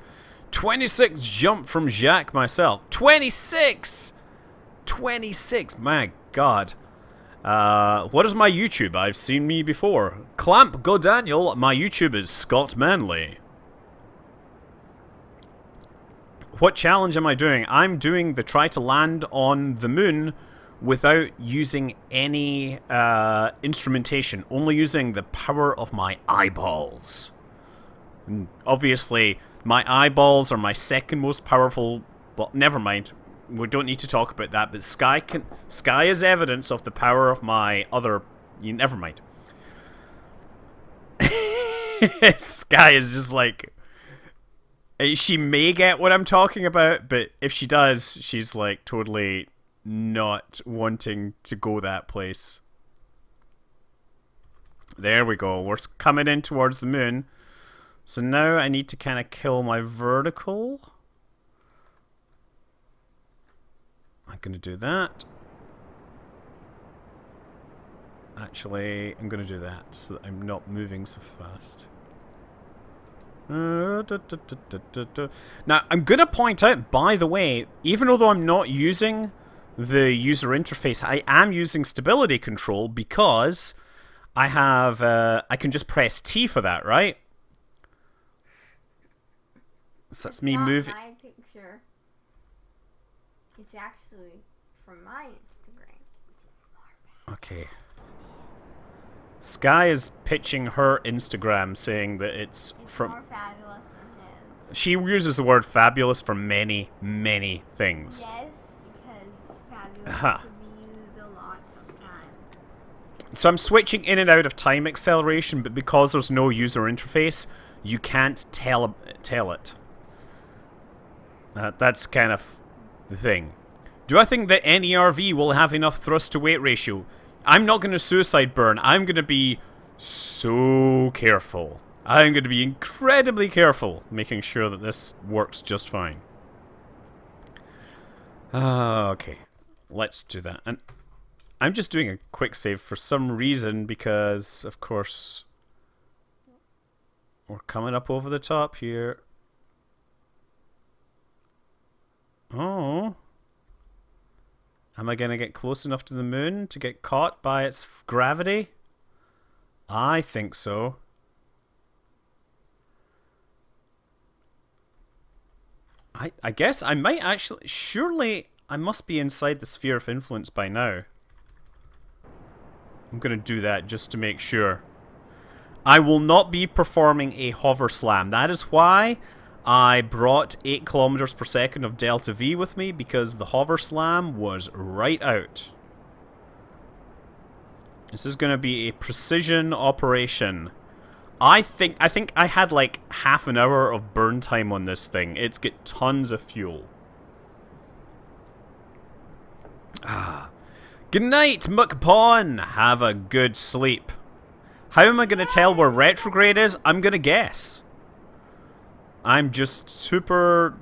S1: 26 jump from Jacques myself. 26! 26, my god. What is my YouTube? I've seen me before. Clamp Go Daniel, my YouTube is Scott Manley. What challenge am I doing? I'm doing the try to land on the moon without using any instrumentation, only using the power of my eyeballs. And obviously, my eyeballs are my second most powerful, but never mind. We don't need to talk about that, but Sky is evidence of the power of my other... never mind. Sky is just like... She may get what I'm talking about, but if she does, she's like totally not wanting to go that place. There we go. We're coming in towards the moon. So now I need to kind of kill my vertical. I'm going to do that. Actually, I'm going to do that so that I'm not moving so fast. Now, I'm going to point out, by the way, even though I'm not using the user interface, I am using stability control because I have, I can just press T for that, right? So that's me moving.
S2: My picture. It's actually from my Instagram, which is more bad.
S1: Okay. Sky is pitching her Instagram, saying that it's from.
S2: More fabulous than his.
S1: She uses the word fabulous for many, many things.
S2: Yes, because fabulous should be used a lot sometimes.
S1: So I'm switching in and out of time acceleration, but because there's no user interface, you can't tell it. That's kind of the thing. Do I think that NERV will have enough thrust to weight ratio? I'm not going to suicide burn. I'm going to be so careful. I'm going to be incredibly careful, making sure that this works just fine. Okay, let's do that. And I'm just doing a quick save for some reason because, of course, we're coming up over the top here. Oh. Am I going to get close enough to the moon to get caught by its gravity? I think so. I guess I might actually... Surely I must be inside the sphere of influence by now. I'm going to do that just to make sure. I will not be performing a hover slam. That is why I brought 8 kilometers per second of delta V with me, because the hover slam was right out. This is going to be a precision operation. I think I had like half an hour of burn time on this thing. It's got tons of fuel. Good night, McPawn. Have a good sleep. How am I going to tell where retrograde is? I'm going to guess. I'm just super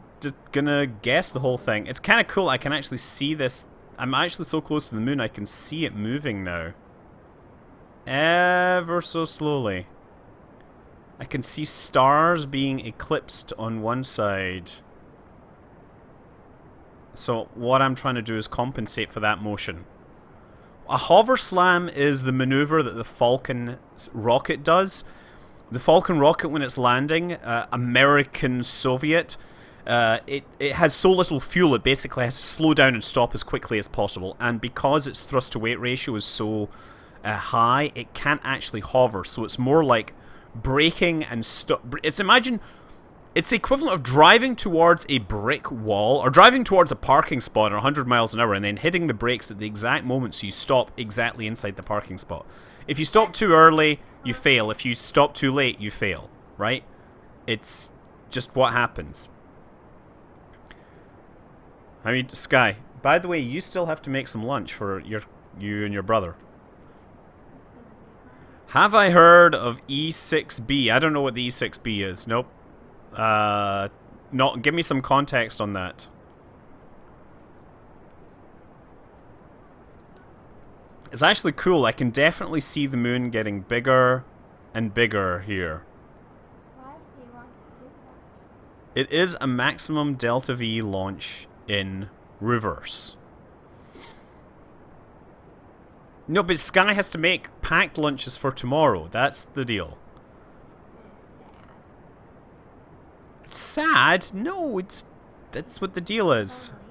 S1: gonna guess the whole thing. It's kind of cool. I can actually see this. I'm actually so close to the moon, I can see it moving now. Ever so slowly. I can see stars being eclipsed on one side. So what I'm trying to do is compensate for that motion. A hover slam is the maneuver that the Falcon rocket does. The Falcon rocket, when it's landing, American Soviet, it has so little fuel, it basically has to slow down and stop as quickly as possible. And because its thrust to weight ratio is so high, it can't actually hover. So it's more like braking and stop. Imagine it's the equivalent of driving towards a brick wall or driving towards a parking spot at 100 miles an hour and then hitting the brakes at the exact moment so you stop exactly inside the parking spot. If you stop too early, you fail. If you stop too late, you fail. Right? It's just what happens. I mean, Sky, by the way, you still have to make some lunch for you and your brother. Have I heard of E6B? I don't know what the E6B is. Nope. Not. Give me some context on that. It's actually cool. I can definitely see the moon getting bigger and bigger here.
S2: Why do you want to do that?
S1: It is a maximum delta V launch in reverse. No, but Sky has to make packed lunches for tomorrow. That's the deal.
S2: It's sad.
S1: Sad? No, that's what the deal is.
S2: So lazy.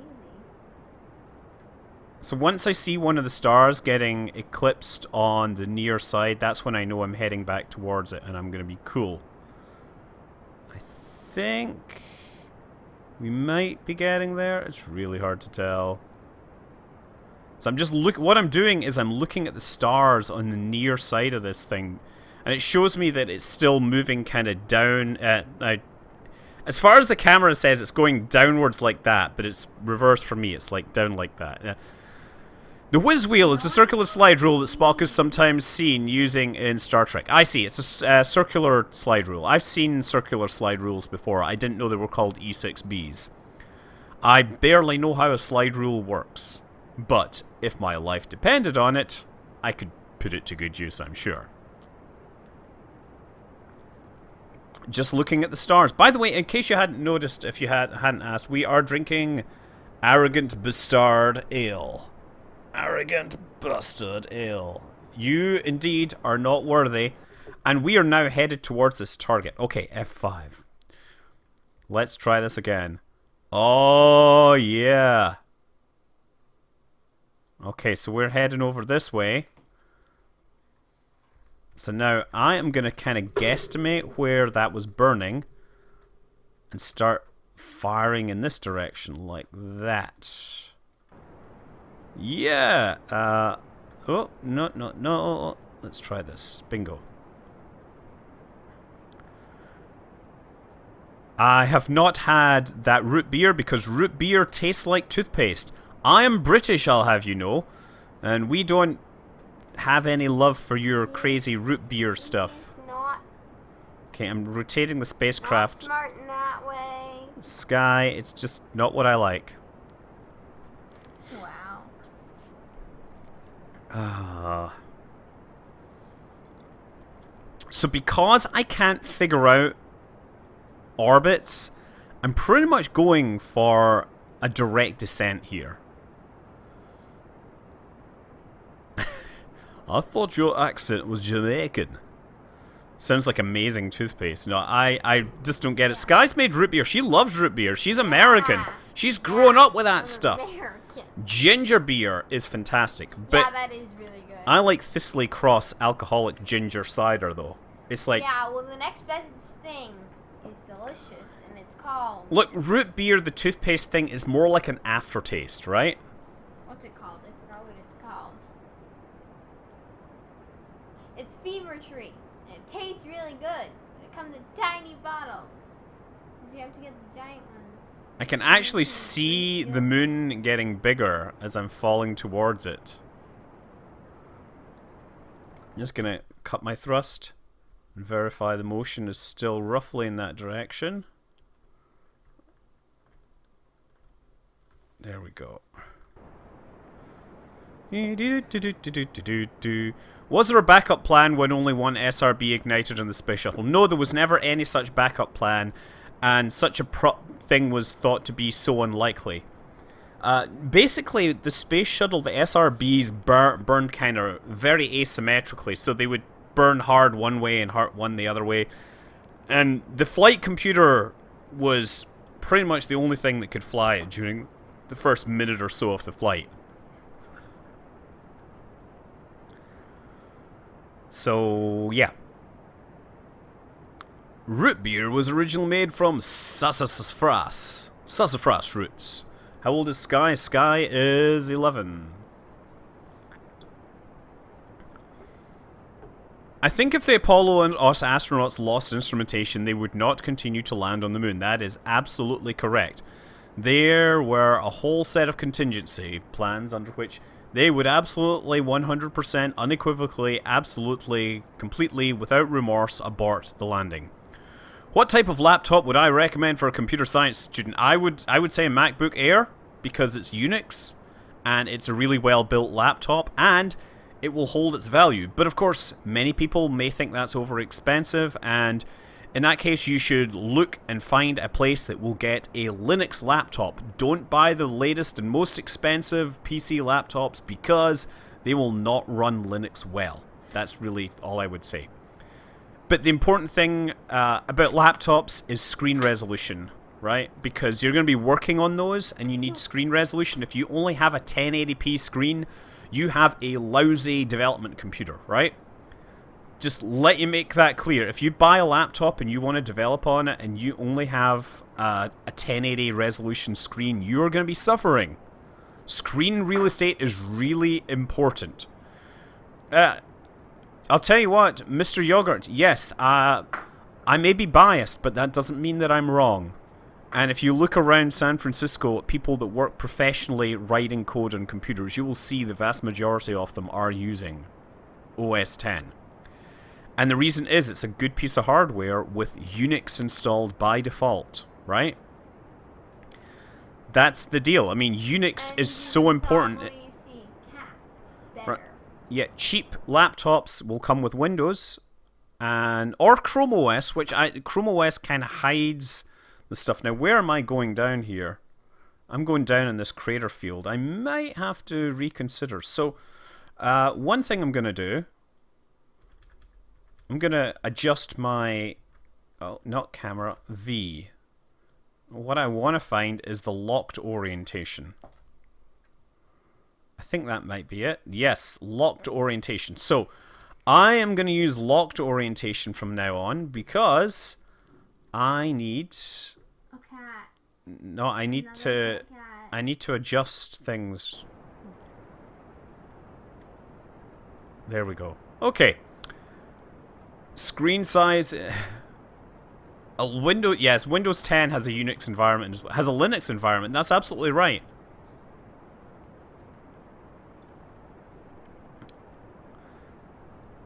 S1: So once I see one of the stars getting eclipsed on the near side, that's when I know I'm heading back towards it and I'm going to be cool. I think we might be getting there. It's really hard to tell. So I'm just what I'm doing is I'm looking at the stars on the near side of this thing, and it shows me that it's still moving kind of down. As far as the camera says, it's going downwards like that, but it's reversed for me. It's like down like that. Yeah. The whiz wheel is a circular slide rule that Spock is sometimes seen using in Star Trek. I see. It's a circular slide rule. I've seen circular slide rules before. I didn't know they were called E6Bs. I barely know how a slide rule works, but if my life depended on it, I could put it to good use, I'm sure. Just looking at the stars. By the way, in case you hadn't noticed, if you hadn't asked, we are drinking Arrogant Bastard Ale. Arrogant Bastard Ale. You, indeed, are not worthy. And we are now headed towards this target. Okay, F5. Let's try this again. Oh, yeah. Okay, so we're heading over this way. So now I am going to kind of guesstimate where that was burning and start firing in this direction like that. Yeah. Oh, no. Let's try this. Bingo. I have not had that root beer because root beer tastes like toothpaste. I am British, I'll have you know, and we don't have any love for your crazy root beer stuff.
S2: Not.
S1: Okay, I'm rotating the spacecraft.
S2: Not smart in that way.
S1: Sky, it's just not what I like.
S2: Wow.
S1: So because I can't figure out orbits, I'm pretty much going for a direct descent here. I thought your accent was Jamaican. Sounds like amazing toothpaste. No, I just don't get it. Sky's made root beer. She loves root beer. She's American. She's grown up with that stuff.
S2: American.
S1: Ginger beer is fantastic. But
S2: Yeah, that is really good.
S1: I like Thistley Cross alcoholic ginger cider, though. It's like...
S2: Yeah, well, the next best thing is delicious, and it's called...
S1: Look, root beer, the toothpaste thing, is more like an aftertaste, right?
S2: What's it called? I forgot what it's called. It's Fever Tree, and it tastes really good. And it comes in tiny bottles. You have to get the giant ones.
S1: I can actually see the moon getting bigger as I'm falling towards it. I'm just gonna cut my thrust and verify the motion is still roughly in that direction. There we go. Was there a backup plan when only one SRB ignited on the space shuttle? No, there was never any such backup plan, and such a thing was thought to be so unlikely. Basically, the space shuttle, the SRBs burned kind of very asymmetrically, so they would burn hard one way and hard one the other way. And the flight computer was pretty much the only thing that could fly it during the first minute or so of the flight. So, yeah. Root beer was originally made from sassafras roots. How old is Sky? Sky is 11. I think if the Apollo and us astronauts lost instrumentation, they would not continue to land on the moon. That is absolutely correct. There were a whole set of contingency plans under which they would absolutely 100% unequivocally, absolutely, completely, without remorse, abort the landing. What type of laptop would I recommend for a computer science student? I would say a MacBook Air, because it's Unix, and it's a really well-built laptop, and it will hold its value. But of course, many people may think that's over-expensive, and in that case, you should look and find a place that will get a Linux laptop. Don't buy the latest and most expensive PC laptops, because they will not run Linux well. That's really all I would say. But the important thing about laptops is screen resolution, right? Because you're going to be working on those, and you need screen resolution. If you only have a 1080p screen, you have a lousy development computer, right? Just let you make that clear. If you buy a laptop and you want to develop on it, and you only have a 1080 resolution screen, you're going to be suffering. Screen real estate is really important. I'll tell you what, Mr. Yogurt, yes, I may be biased, but that doesn't mean that I'm wrong. And if you look around San Francisco at people that work professionally writing code on computers, you will see the vast majority of them are using OS X. And the reason is it's a good piece of hardware with Unix installed by default, right? That's the deal. I mean, Unix is so important. Right. Yeah, cheap laptops will come with Windows or Chrome OS, Chrome OS kind of hides the stuff. Now, where am I going down here? I'm going down in this crater field. I might have to reconsider. So, one thing I'm going to do, I'm going to adjust my, not camera, V. What I want to find is the locked orientation. I think that might be it. Yes, locked orientation. So, I am going to use locked orientation from now on because I need...
S2: A cat.
S1: No, I need to adjust things. There we go. Okay. Screen size. Windows 10 has a Unix environment, has a Linux environment. That's absolutely right.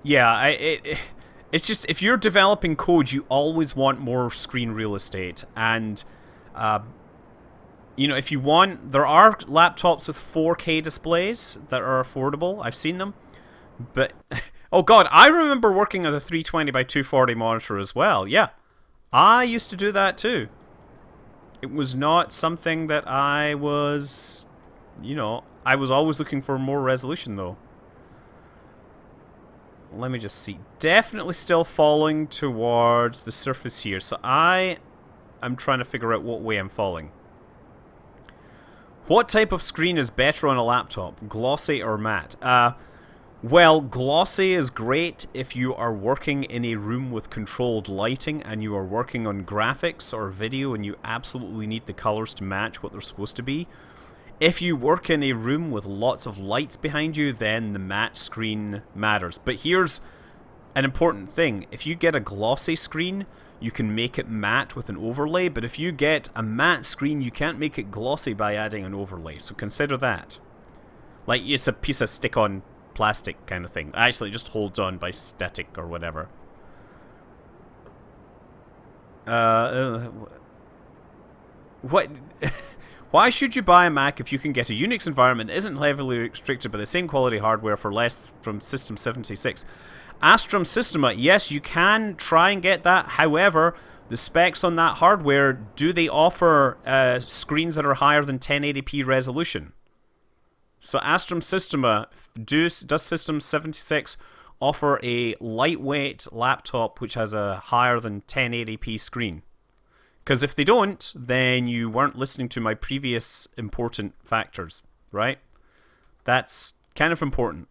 S1: Yeah, it's just if you're developing code, you always want more screen real estate, and if you want, there are laptops with 4K displays that are affordable. I've seen them, but oh god, I remember working on a 320 by 240 monitor as well. Yeah, I used to do that too. It was not something that I was, I was always looking for more resolution though. Let me just see. Definitely still falling towards the surface here. So I'm trying to figure out what way I'm falling. What type of screen is better on a laptop? Glossy or matte? Well, glossy is great if you are working in a room with controlled lighting and you are working on graphics or video and you absolutely need the colors to match what they're supposed to be. If you work in a room with lots of lights behind you, then the matte screen matters. But here's an important thing. If you get a glossy screen, you can make it matte with an overlay. But if you get a matte screen, you can't make it glossy by adding an overlay. So consider that. Like, it's a piece of stick-on plastic kind of thing. Actually, it just holds on by static or whatever. What... Why should you buy a Mac if you can get a Unix environment that isn't heavily restricted by the same quality hardware for less from System 76? Astrum Systema, yes, you can try and get that. However, the specs on that hardware, do they offer screens that are higher than 1080p resolution? So Astrum Systema, does System 76 offer a lightweight laptop which has a higher than 1080p screen? Because if they don't, then you weren't listening to my previous important factors, right? That's kind of important.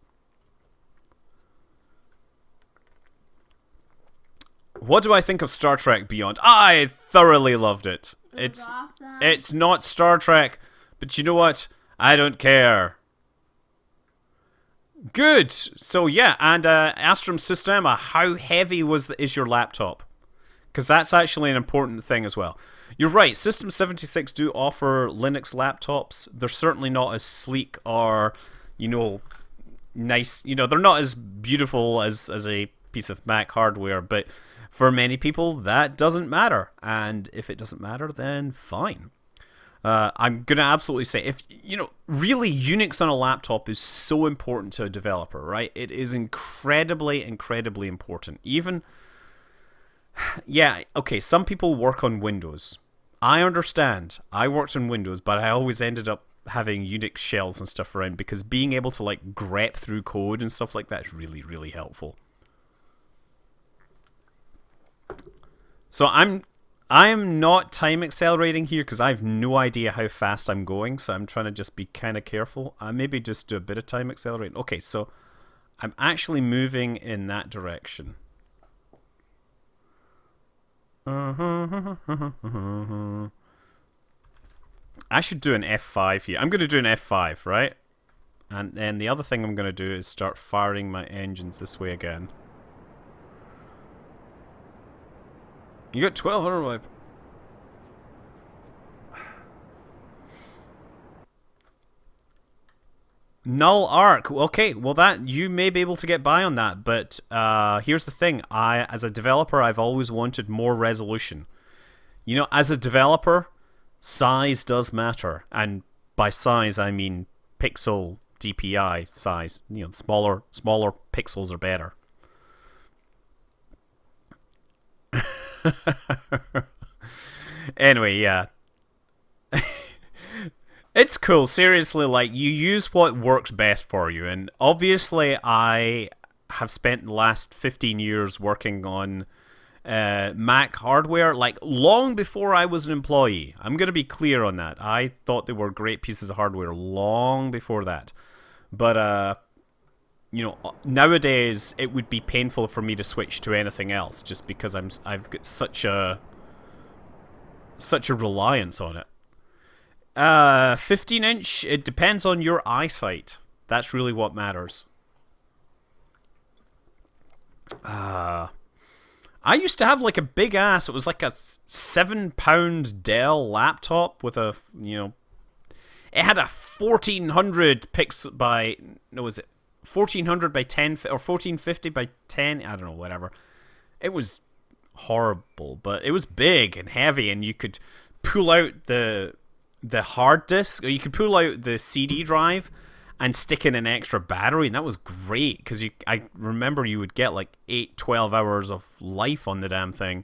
S1: What do I think of Star Trek Beyond? I thoroughly loved it.
S2: It's awesome.
S1: It's not Star Trek, but you know what? I don't care. Good. So yeah, and Astrum Systema, how heavy is your laptop? Because that's actually an important thing as well. You're right, System 76 do offer Linux laptops. They're certainly not as sleek or, nice. They're not as beautiful as a piece of Mac hardware, but for many people, that doesn't matter. And if it doesn't matter, then fine. I'm going to absolutely say, really Unix on a laptop is so important to a developer, right? It is incredibly, incredibly important. Yeah, okay, some people work on Windows. I understand. I worked on Windows, but I always ended up having Unix shells and stuff around because being able to grep through code and stuff like that is really, really helpful. So I am not time accelerating here because I have no idea how fast I'm going, so I'm trying to just be kind of careful. I maybe just do a bit of time accelerating. Okay, so I'm actually moving in that direction. I should do an F5 here. I'm going to do an F5, right? And then the other thing I'm going to do is start firing my engines this way again. You got 1200. Null arc. Okay, well that you may be able to get by on that, but here's the thing. As a developer, I've always wanted more resolution. You know, as a developer, size does matter, and by size I mean pixel DPI size. You know, smaller pixels are better. Anyway, yeah. It's cool, seriously, like, you use what works best for you, and obviously I have spent the last 15 years working on Mac hardware, like, long before I was an employee. I'm going to be clear on that. I thought they were great pieces of hardware long before that. But, you know, nowadays it would be painful for me to switch to anything else just because I've got such a reliance on it. 15-inch, it depends on your eyesight. That's really what matters. I used to have like a big ass, it was like a 7-pound Dell laptop with a, you know, it had a 1400 pixel by, no, was it 1400 by 10 or 1450 by 10? I don't know, whatever. It was horrible, but it was big and heavy, and you could pull out the hard disk, or you could pull out the CD drive and stick in an extra battery, and that was great because I remember you would get like 12 hours of life on the damn thing.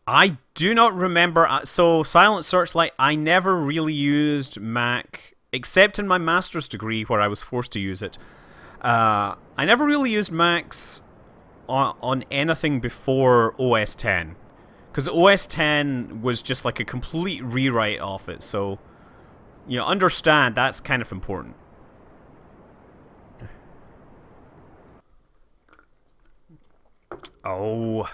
S1: I do not remember. So Silent Searchlight, I never really used Mac except in my master's degree where I was forced to use it. I never really used Macs on anything before OS 10. Because OS 10 was just like a complete rewrite of it, so, you know, understand that's kind of important. Oh.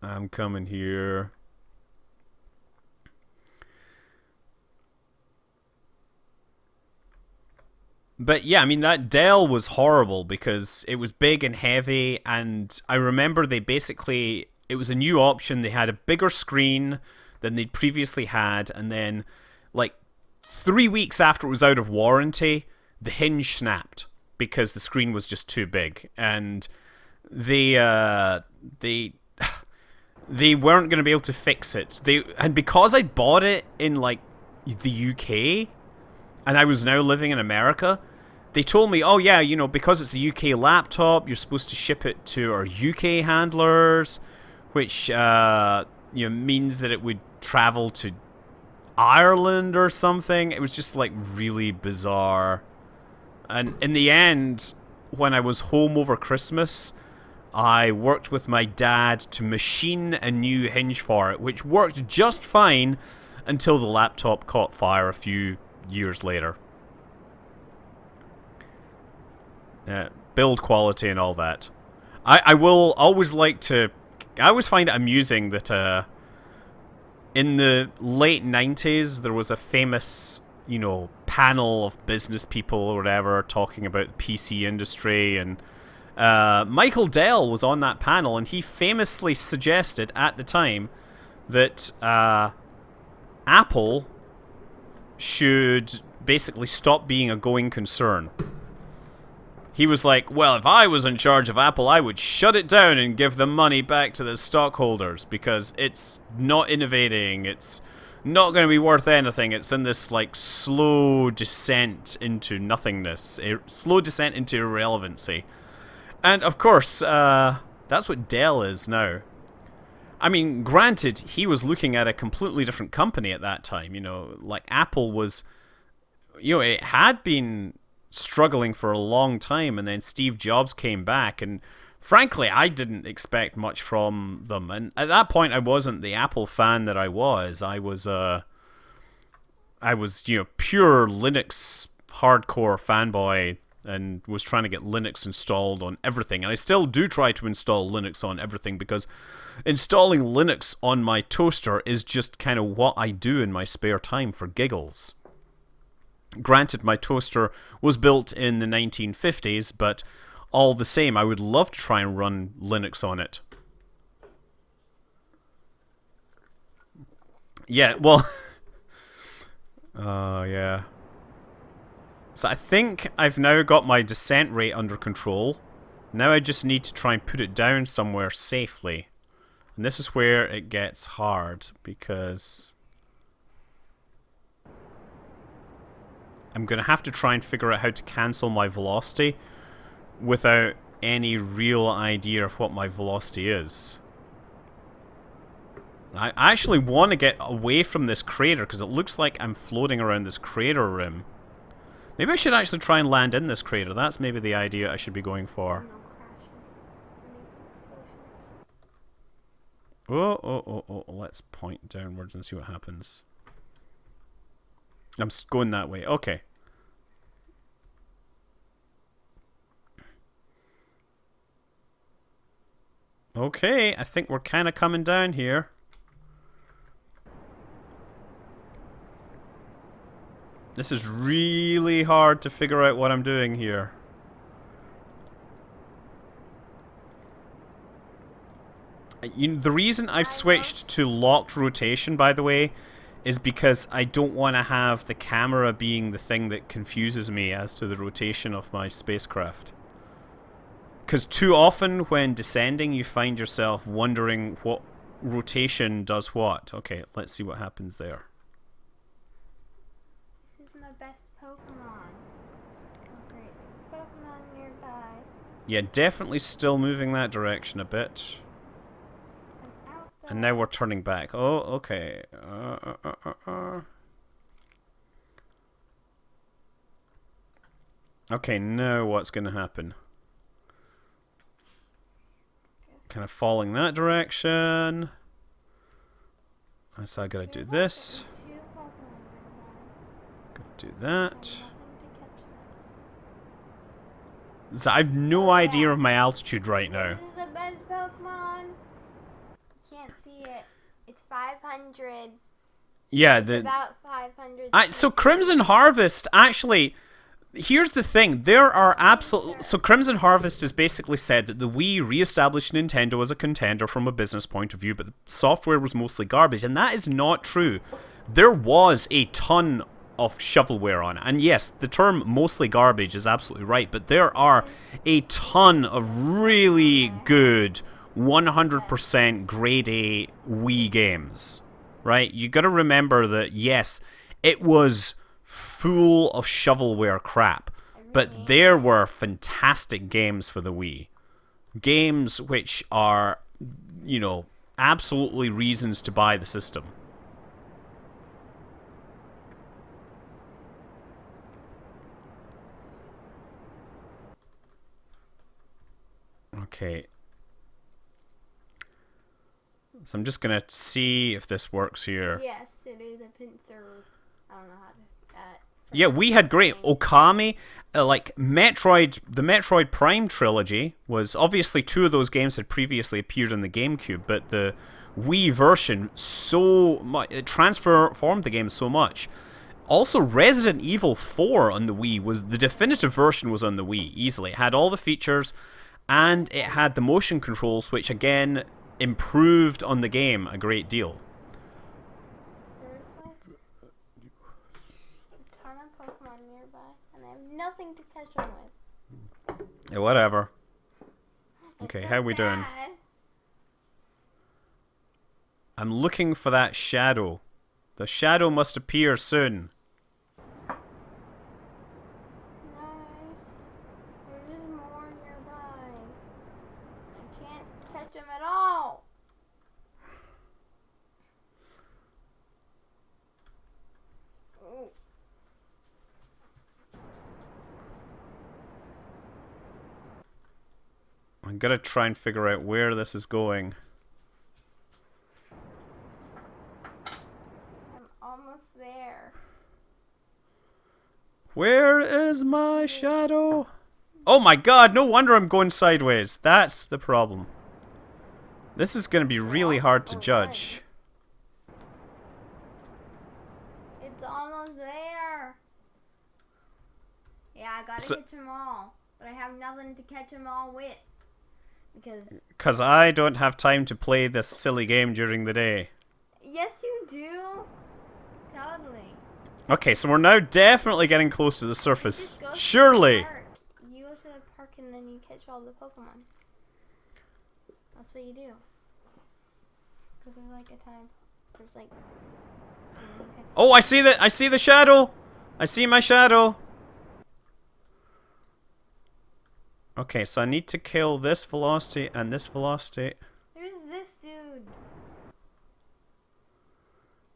S1: I'm coming here. But yeah, I mean, that Dell was horrible because it was big and heavy, and I remember it was a new option. They had a bigger screen than they'd previously had, and then, like, 3 weeks after it was out of warranty, the hinge snapped because the screen was just too big, and they weren't going to be able to fix it. And because I bought it in, like, the UK, and I was now living in America, they told me, oh yeah, you know, because it's a UK laptop, you're supposed to ship it to our UK handlers, which you know, means that it would travel to Ireland or something. It was just like really bizarre. And in the end, when I was home over Christmas, I worked with my dad to machine a new hinge for it, which worked just fine until the laptop caught fire a few years later. Build quality and all that. I will always like to... I always find it amusing that in the late 90s there was a famous, you know, panel of business people or whatever talking about the PC industry, and Michael Dell was on that panel, and he famously suggested at the time that Apple should basically stop being a going concern. He was like, well, if I was in charge of Apple, I would shut it down and give the money back to the stockholders because it's not innovating, it's not going to be worth anything, it's in this, like, slow descent into nothingness, a slow descent into irrelevancy. And, of course, that's what Dell is now. I mean, granted, he was looking at a completely different company at that time, you know, like Apple was, you know, it had been struggling for a long time, and then Steve Jobs came back, and frankly, I didn't expect much from them, and at that point, I wasn't the Apple fan that I was. I was, you know, pure Linux hardcore fanboy, and was trying to get Linux installed on everything, and I still do try to install Linux on everything, because installing Linux on my toaster is just kind of what I do in my spare time for giggles. Granted, my toaster was built in the 1950s, but all the same, I would love to try and run Linux on it. Yeah, well... Oh, yeah. So I think I've now got my descent rate under control. Now I just need to try and put it down somewhere safely. And this is where it gets hard, because I'm going to have to try and figure out how to cancel my velocity without any real idea of what my velocity is. I actually want to get away from this crater, because it looks like I'm floating around this crater rim. Maybe I should actually try and land in this crater. That's maybe the idea I should be going for. Oh, let's point downwards and see what happens. I'm going that way. Okay. Okay, I think we're kind of coming down here. This is really hard to figure out what I'm doing here. The reason I've switched to locked rotation, by the way, is because I don't want to have the camera being the thing that confuses me as to the rotation of my spacecraft. Because too often when descending, you find yourself wondering what rotation does what. Okay, let's see what happens there.
S2: This is my best Pokemon. Oh, great. Pokemon nearby.
S1: Yeah, definitely still moving that direction a bit. And now we're turning back. Oh, okay. Okay, now what's going to happen? Kind of falling that direction. So I gotta do this. Gotta do that. So I have no idea of my altitude right now.
S2: This is the best Pokemon. You can't see it. It's 500.
S1: Yeah,
S2: It's about 500.
S1: So Crimson Harvest, actually, here's the thing. There are So Crimson Harvest has basically said that the Wii re-established Nintendo as a contender from a business point of view, but the software was mostly garbage, and that is not true. There was a ton of shovelware on it, and yes, the term mostly garbage is absolutely right, but there are a ton of really good 100% grade A Wii games, right? You gotta remember that, yes, it was full of shovelware crap, but there were fantastic games for the Wii. Games which are, you know, absolutely reasons to buy the system. Okay. So I'm just gonna see if this works here.
S2: Yes, it is a pincer. I don't know how to.
S1: Yeah, we had great Okami, like Metroid. The Metroid Prime trilogy was obviously, two of those games had previously appeared on the GameCube, but the Wii version so much, it transformed the game so much. Also, Resident Evil 4 on the Wii was the definitive version. Was on the Wii easily. It had all the features, and it had the motion controls, which again improved on the game a great deal.
S2: Nothing to catch them with.
S1: Yeah, whatever. Okay,
S2: so
S1: how we doing?
S2: sad.
S1: I'm looking for that shadow. The shadow must appear soon.
S2: Nice. There's more nearby. I can't catch them at all. Ooh.
S1: I'm gonna try and figure out where this is going.
S2: I'm almost there.
S1: Where is my shadow? Oh my god, no wonder I'm going sideways. That's the problem. This is gonna be really hard to judge.
S2: It's almost there. Yeah, I gotta catch them all. But I have nothing to catch them all with. Because
S1: I don't have time to play this silly game during the day.
S2: Yes, you too? Totally.
S1: Okay, so we're now definitely getting close to the surface.
S2: Just go to
S1: Surely.
S2: the park. You go to the park and then you catch all the Pokemon. That's what you do. Because there's like a time. There's like.
S1: Oh, I see the shadow. I see my shadow. Okay, so I need to kill this velocity and this velocity.
S2: There's this dude.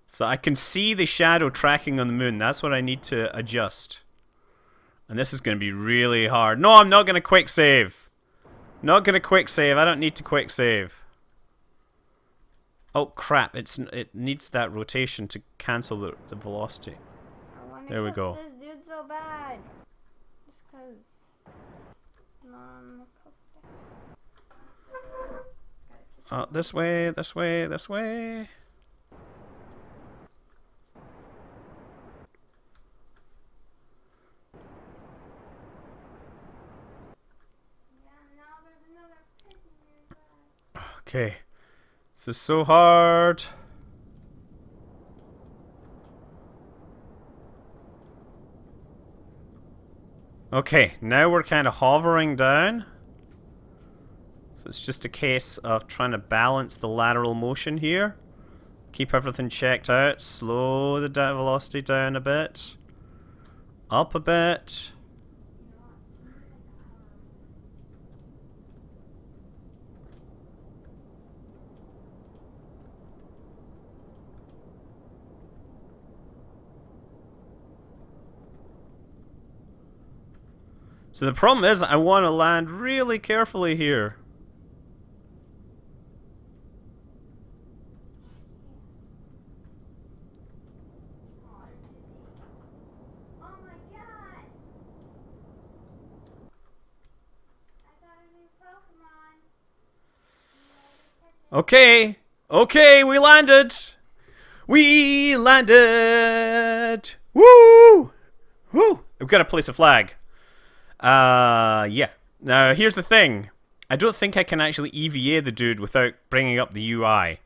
S1: So I can see the shadow tracking on the moon. That's what I need to adjust. And this is going to be really hard. No, I'm not going to quick save. Not going to quick save. I don't need to quick save. Oh crap! It needs that rotation to cancel the velocity. There we go.
S2: This dude so bad. Just cause.
S1: This way, this way, this way. Okay. This is so hard. Okay, now we're kind of hovering down. So it's just a case of trying to balance the lateral motion here. Keep everything checked out. Slow the velocity down a bit. Up a bit. So the problem is I want to land really carefully here.
S2: Oh my god! I got a new Pokemon.
S1: Okay. Okay, we landed. We landed. Woo! Woo! We've got to place a flag. Yeah. Now, here's the thing. I don't think I can actually EVA the dude without bringing up the UI.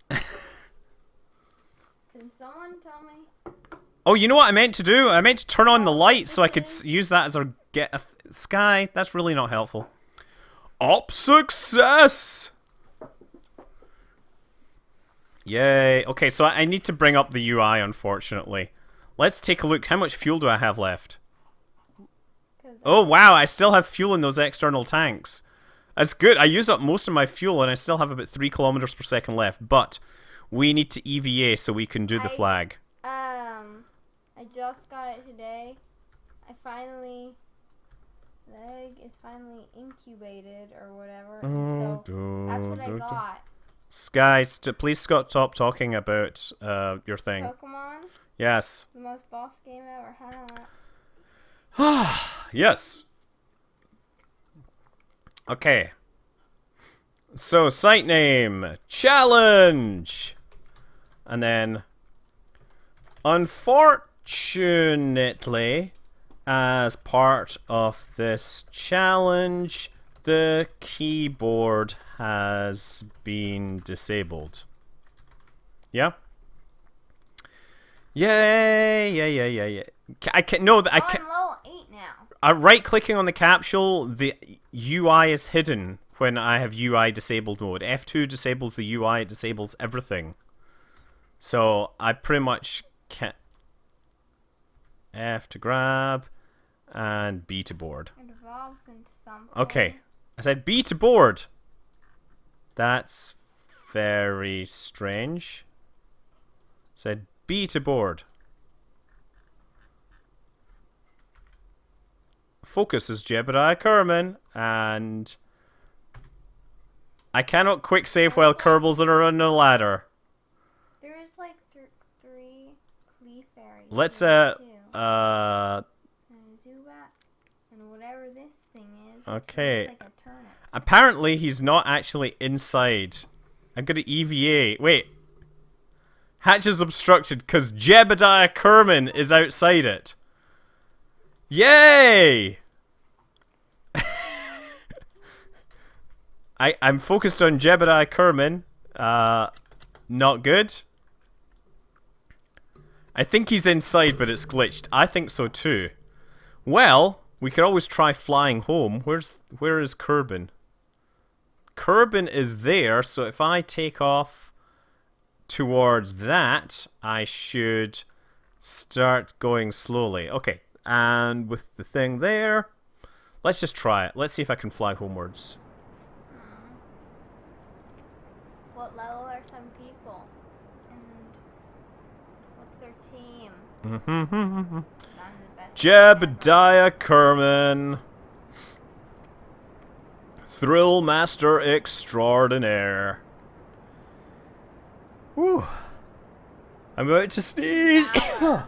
S2: Can someone tell me?
S1: Oh, you know what I meant to do? I meant to turn on the light so I could use that as our sky. That's really not helpful. Up success! Yay. Okay, so I need to bring up the UI, unfortunately. Let's take a look. How much fuel do I have left? Oh, wow, I still have fuel in those external tanks. That's good. I used up most of my fuel and I still have about 3 kilometers per second left. But we need to EVA so we can do the flag.
S2: I just got it today. The egg is finally incubated or whatever. So that's what I got.
S1: Guys, please stop talking about your thing.
S2: Pokemon?
S1: Yes.
S2: The most boss game ever had.
S1: Yes. Okay. So, site name. Challenge. And then, unfortunately, as part of this challenge, the keyboard has been disabled. Yeah? Yay. I can no. I can.
S2: I'm level 8 now.
S1: Right clicking on the capsule, the UI is hidden when I have UI disabled mode. F2 disables the UI. It disables everything. So I pretty much can't. F to grab, and B to board.
S2: It evolves into something.
S1: Okay, I said B to board. That's very strange. Said B to board. Focus is Jebediah Kerman, and I cannot quick save while Kerbals are on the ladder.
S2: There's like 3 Clefairies.
S1: Let's
S2: and a Zubat, and whatever this thing is.
S1: Okay.
S2: Like a turnip.
S1: Apparently he's not actually inside. I'm gonna EVA. Wait. Hatch is obstructed because Jebediah Kerman is outside it. Yay! I'm focused on Jebediah Kerman. not good. I think he's inside, but it's glitched. I think so too. Well, we could always try flying home. Where is Kerbin? Kerbin is there, so if I take off towards that, I should start going slowly. Okay, and with the thing there, let's just try it. Let's see if I can fly homewards.
S2: What level are some people? And what's their team?
S1: Jebediah Kerman, Thrill Master Extraordinaire. Whew. I'm about to sneeze.
S2: I'm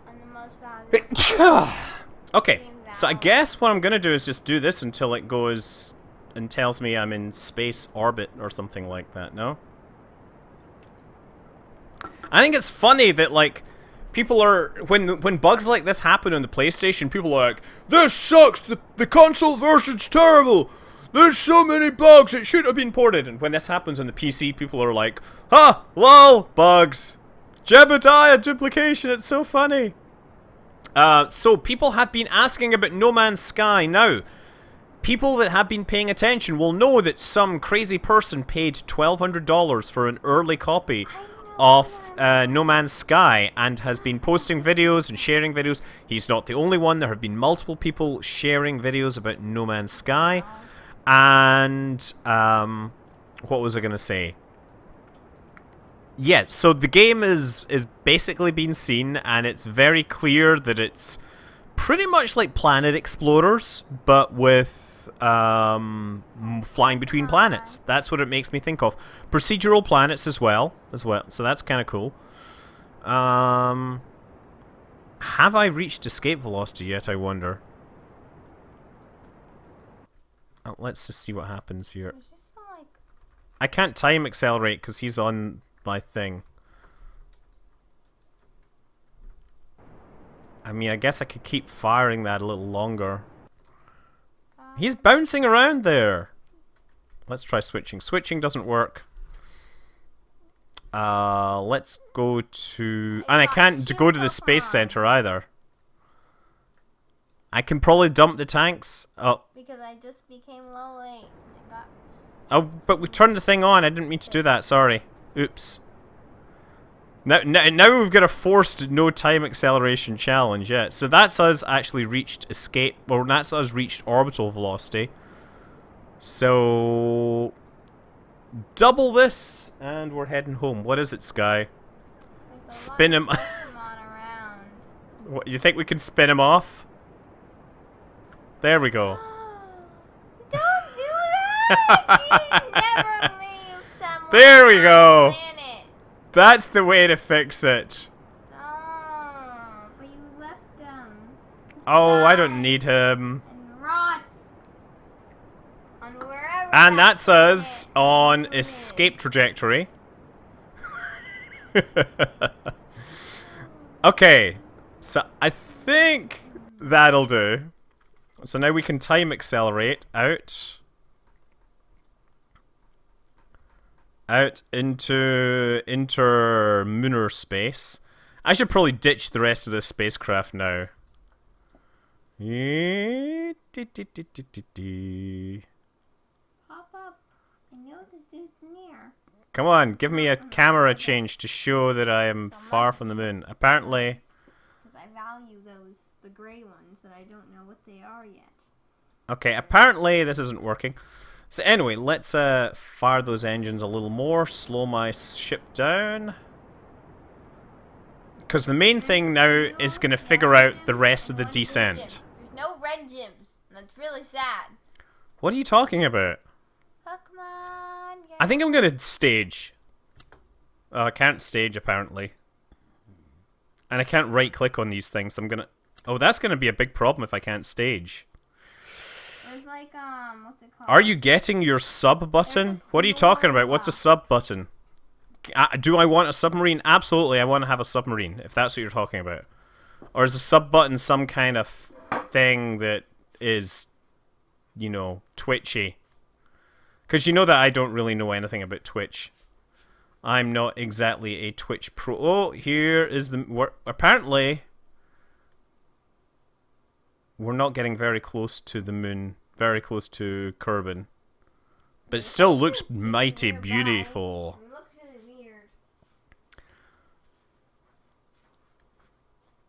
S2: the most valuable.
S1: Okay, so I guess what I'm gonna do is just do this until it goes and tells me I'm in space orbit or something like that, no? I think it's funny that, like, people are, when bugs like this happen on the PlayStation, people are like, this sucks, the console version's terrible, there's so many bugs, it should have been ported. And when this happens on the PC, people are like, ha, lol, bugs, Jebediah duplication, it's so funny. So people have been asking about No Man's Sky. Now, people that have been paying attention will know that some crazy person paid $1,200 for an early copy of No Man's Sky and has been posting videos and sharing videos. He's not the only one. There have been multiple people sharing videos about No Man's Sky. And, what was I going to say? Yeah, so the game is basically been seen, and it's very clear that it's pretty much like Planet Explorers, but with flying between planets. That's what it makes me think of. Procedural planets as well. So that's kind of cool. Have I reached escape velocity yet, I wonder? Let's just see what happens here. I can't time accelerate because he's on my thing. I mean, I guess I could keep firing that a little longer. He's bouncing around there. Let's try switching. Switching doesn't work. Let's go to... And I can't go to the space center either. I can probably dump the tanks. Oh.
S2: Because I just became low late.
S1: Oh, but we turned the thing on. I didn't mean to do that. Sorry. Oops. Now we've got a forced no time acceleration challenge. Yeah. So that's us actually reached escape. Or that's us reached orbital velocity. So double this, and we're heading home. What is it, Sky? Spin him. What, you think we can spin him off? There we go.
S2: Don't do that! You never leave someone
S1: there we go.
S2: Planet.
S1: That's the way to fix it.
S2: Oh, but you left him.
S1: Oh, I don't need him.
S2: And rot. On wherever.
S1: And that's us on escape trajectory. Okay, so I think that'll do. So now we can time accelerate out into inter-lunar space. I should probably ditch the rest of this spacecraft now.
S2: Hop up. I know this dude's near.
S1: Come on, give me a camera change to show that I am far from the moon. Apparently...
S2: Because I value the gray ones that I don't know what they are yet.
S1: Okay, apparently this isn't working. So anyway, let's fire those engines a little more, slow my ship down. Because the main thing now is going to figure out the rest of the descent.
S2: There's no red gems, and that's really sad.
S1: What are you talking about?
S2: Pokemon.
S1: I think I'm going to stage. I can't stage apparently. And I can't right click on these things, so I'm going to... Oh, that's going to be a big problem if I can't stage.
S2: There's like, what's it called?
S1: Are you getting your sub button? What are you talking about? What's a sub button? Do I want a submarine? Absolutely, I want to have a submarine, if that's what you're talking about. Or is a sub button some kind of thing that is, you know, twitchy? Because you know that I don't really know anything about Twitch. I'm not exactly a Twitch pro. Oh, here is the... apparently, we're not getting very close to the moon. Very close to Kerbin. But it still looks mighty beautiful.
S2: It looks really weird.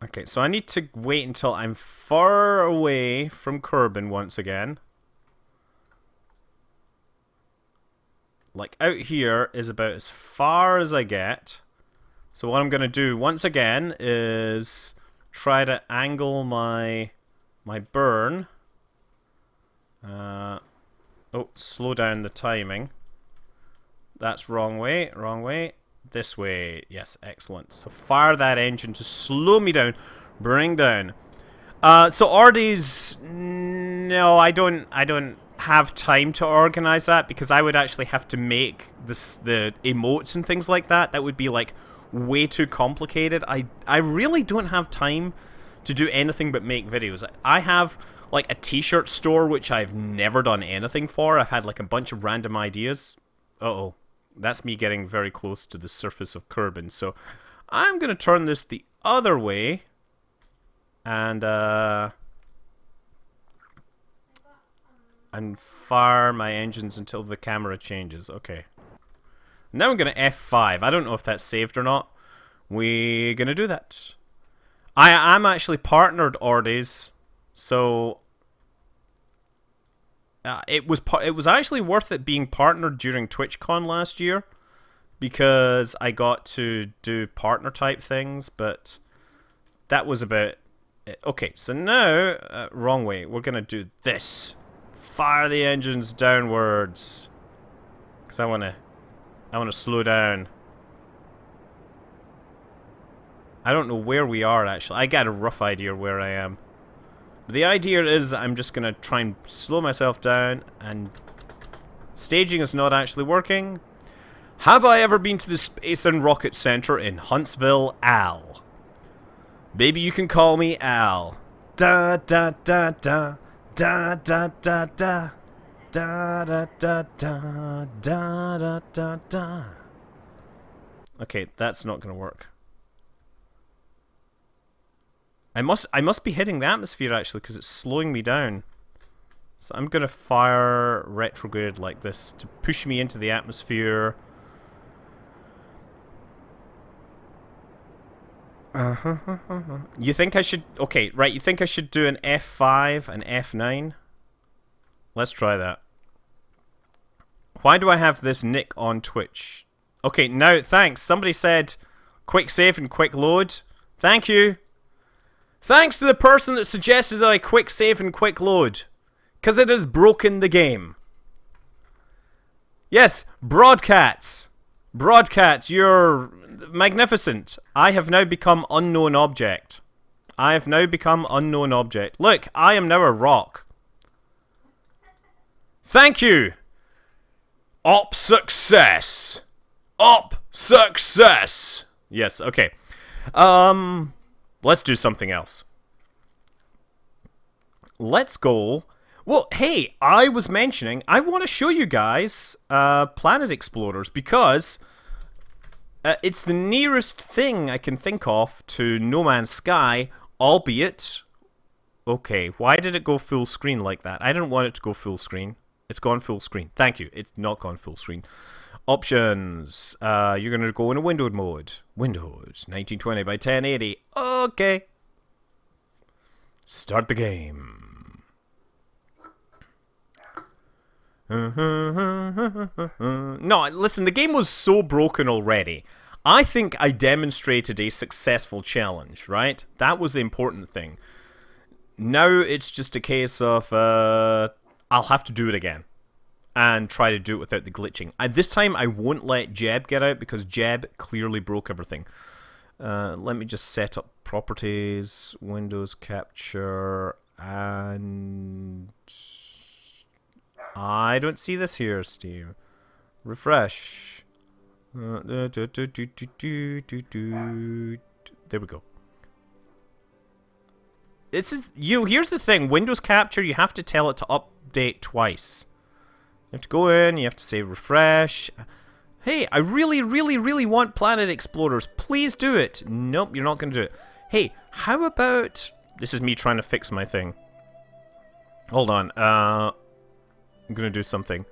S1: Okay, so I need to wait until I'm far away from Kerbin once again. Like, out here is about as far as I get. So what I'm going to do once again is try to angle my burn. Oh, slow down the timing. That's wrong way, wrong way. This way. Yes, excellent. So fire that engine to slow me down. Bring down. So Ordi's... No, I don't have time to organize that because I would actually have to make the emotes and things like that. That would be like way too complicated. I really don't have time to do anything but make videos. I have like a t-shirt store which I've never done anything for. I've had like a bunch of random ideas. Uh-oh. That's me getting very close to the surface of Kerbin. So I'm going to turn this the other way and fire my engines until the camera changes. Okay. Now I'm going to F5. I don't know if that's saved or not. We're going to do that. I'm actually partnered, Ordies, so it was actually worth it being partnered during TwitchCon last year because I got to do partner type things, but that was about it. Okay, so now, wrong way, we're going to do this. Fire the engines downwards because I want to slow down. I don't know where we are, actually. I got a rough idea where I am. But the idea is I'm just going to try and slow myself down, and staging is not actually working. Have I ever been to the Space and Rocket Center in Huntsville, Al? Maybe you can call me Al. Da da da da da da da da da da da da da da da. Okay, that's not going to work. I must be hitting the atmosphere actually because it's slowing me down. So I'm gonna fire retrograde like this to push me into the atmosphere. You think I should... Okay, right, you think I should do an F5 and F9? Let's try that. Why do I have this nick on Twitch? Okay, now, thanks. Somebody said quick save and quick load. Thank you. Thanks to the person that suggested that I quick save and quick load. Because it has broken the game. Yes, Broadcats. Broadcats, you're magnificent. I have now become unknown object. I have now become unknown object. Look, I am now a rock. Thank you. Op success. Op success. Yes, okay. Let's do something else. Let's go. Well, hey, I was mentioning I want to show you guys Planet Explorers because it's the nearest thing I can think of to No Man's Sky, albeit... Okay, why did it go full screen like that? I didn't want it to go full screen. It's gone full screen. Thank you. It's not gone full screen. Options. You're going to go in a windowed mode. Windows, 1920 by 1080. Okay. Start the game. No, listen, the game was so broken already. I think I demonstrated a successful challenge, right? That was the important thing. Now it's just a case of, I'll have to do it again. And try to do it without the glitching. This time I won't let Jeb get out because Jeb clearly broke everything. Let me just set up properties, Windows capture, and... I don't see this here, Steve. Refresh. There we go. This is, here's the thing. Windows capture, you have to tell it to update twice. You have to go in, you have to say refresh. Hey, I really, really, really want Planet Explorers. Please do it. Nope, you're not going to do it. Hey, how about... This is me trying to fix my thing. Hold on. I'm going to do something.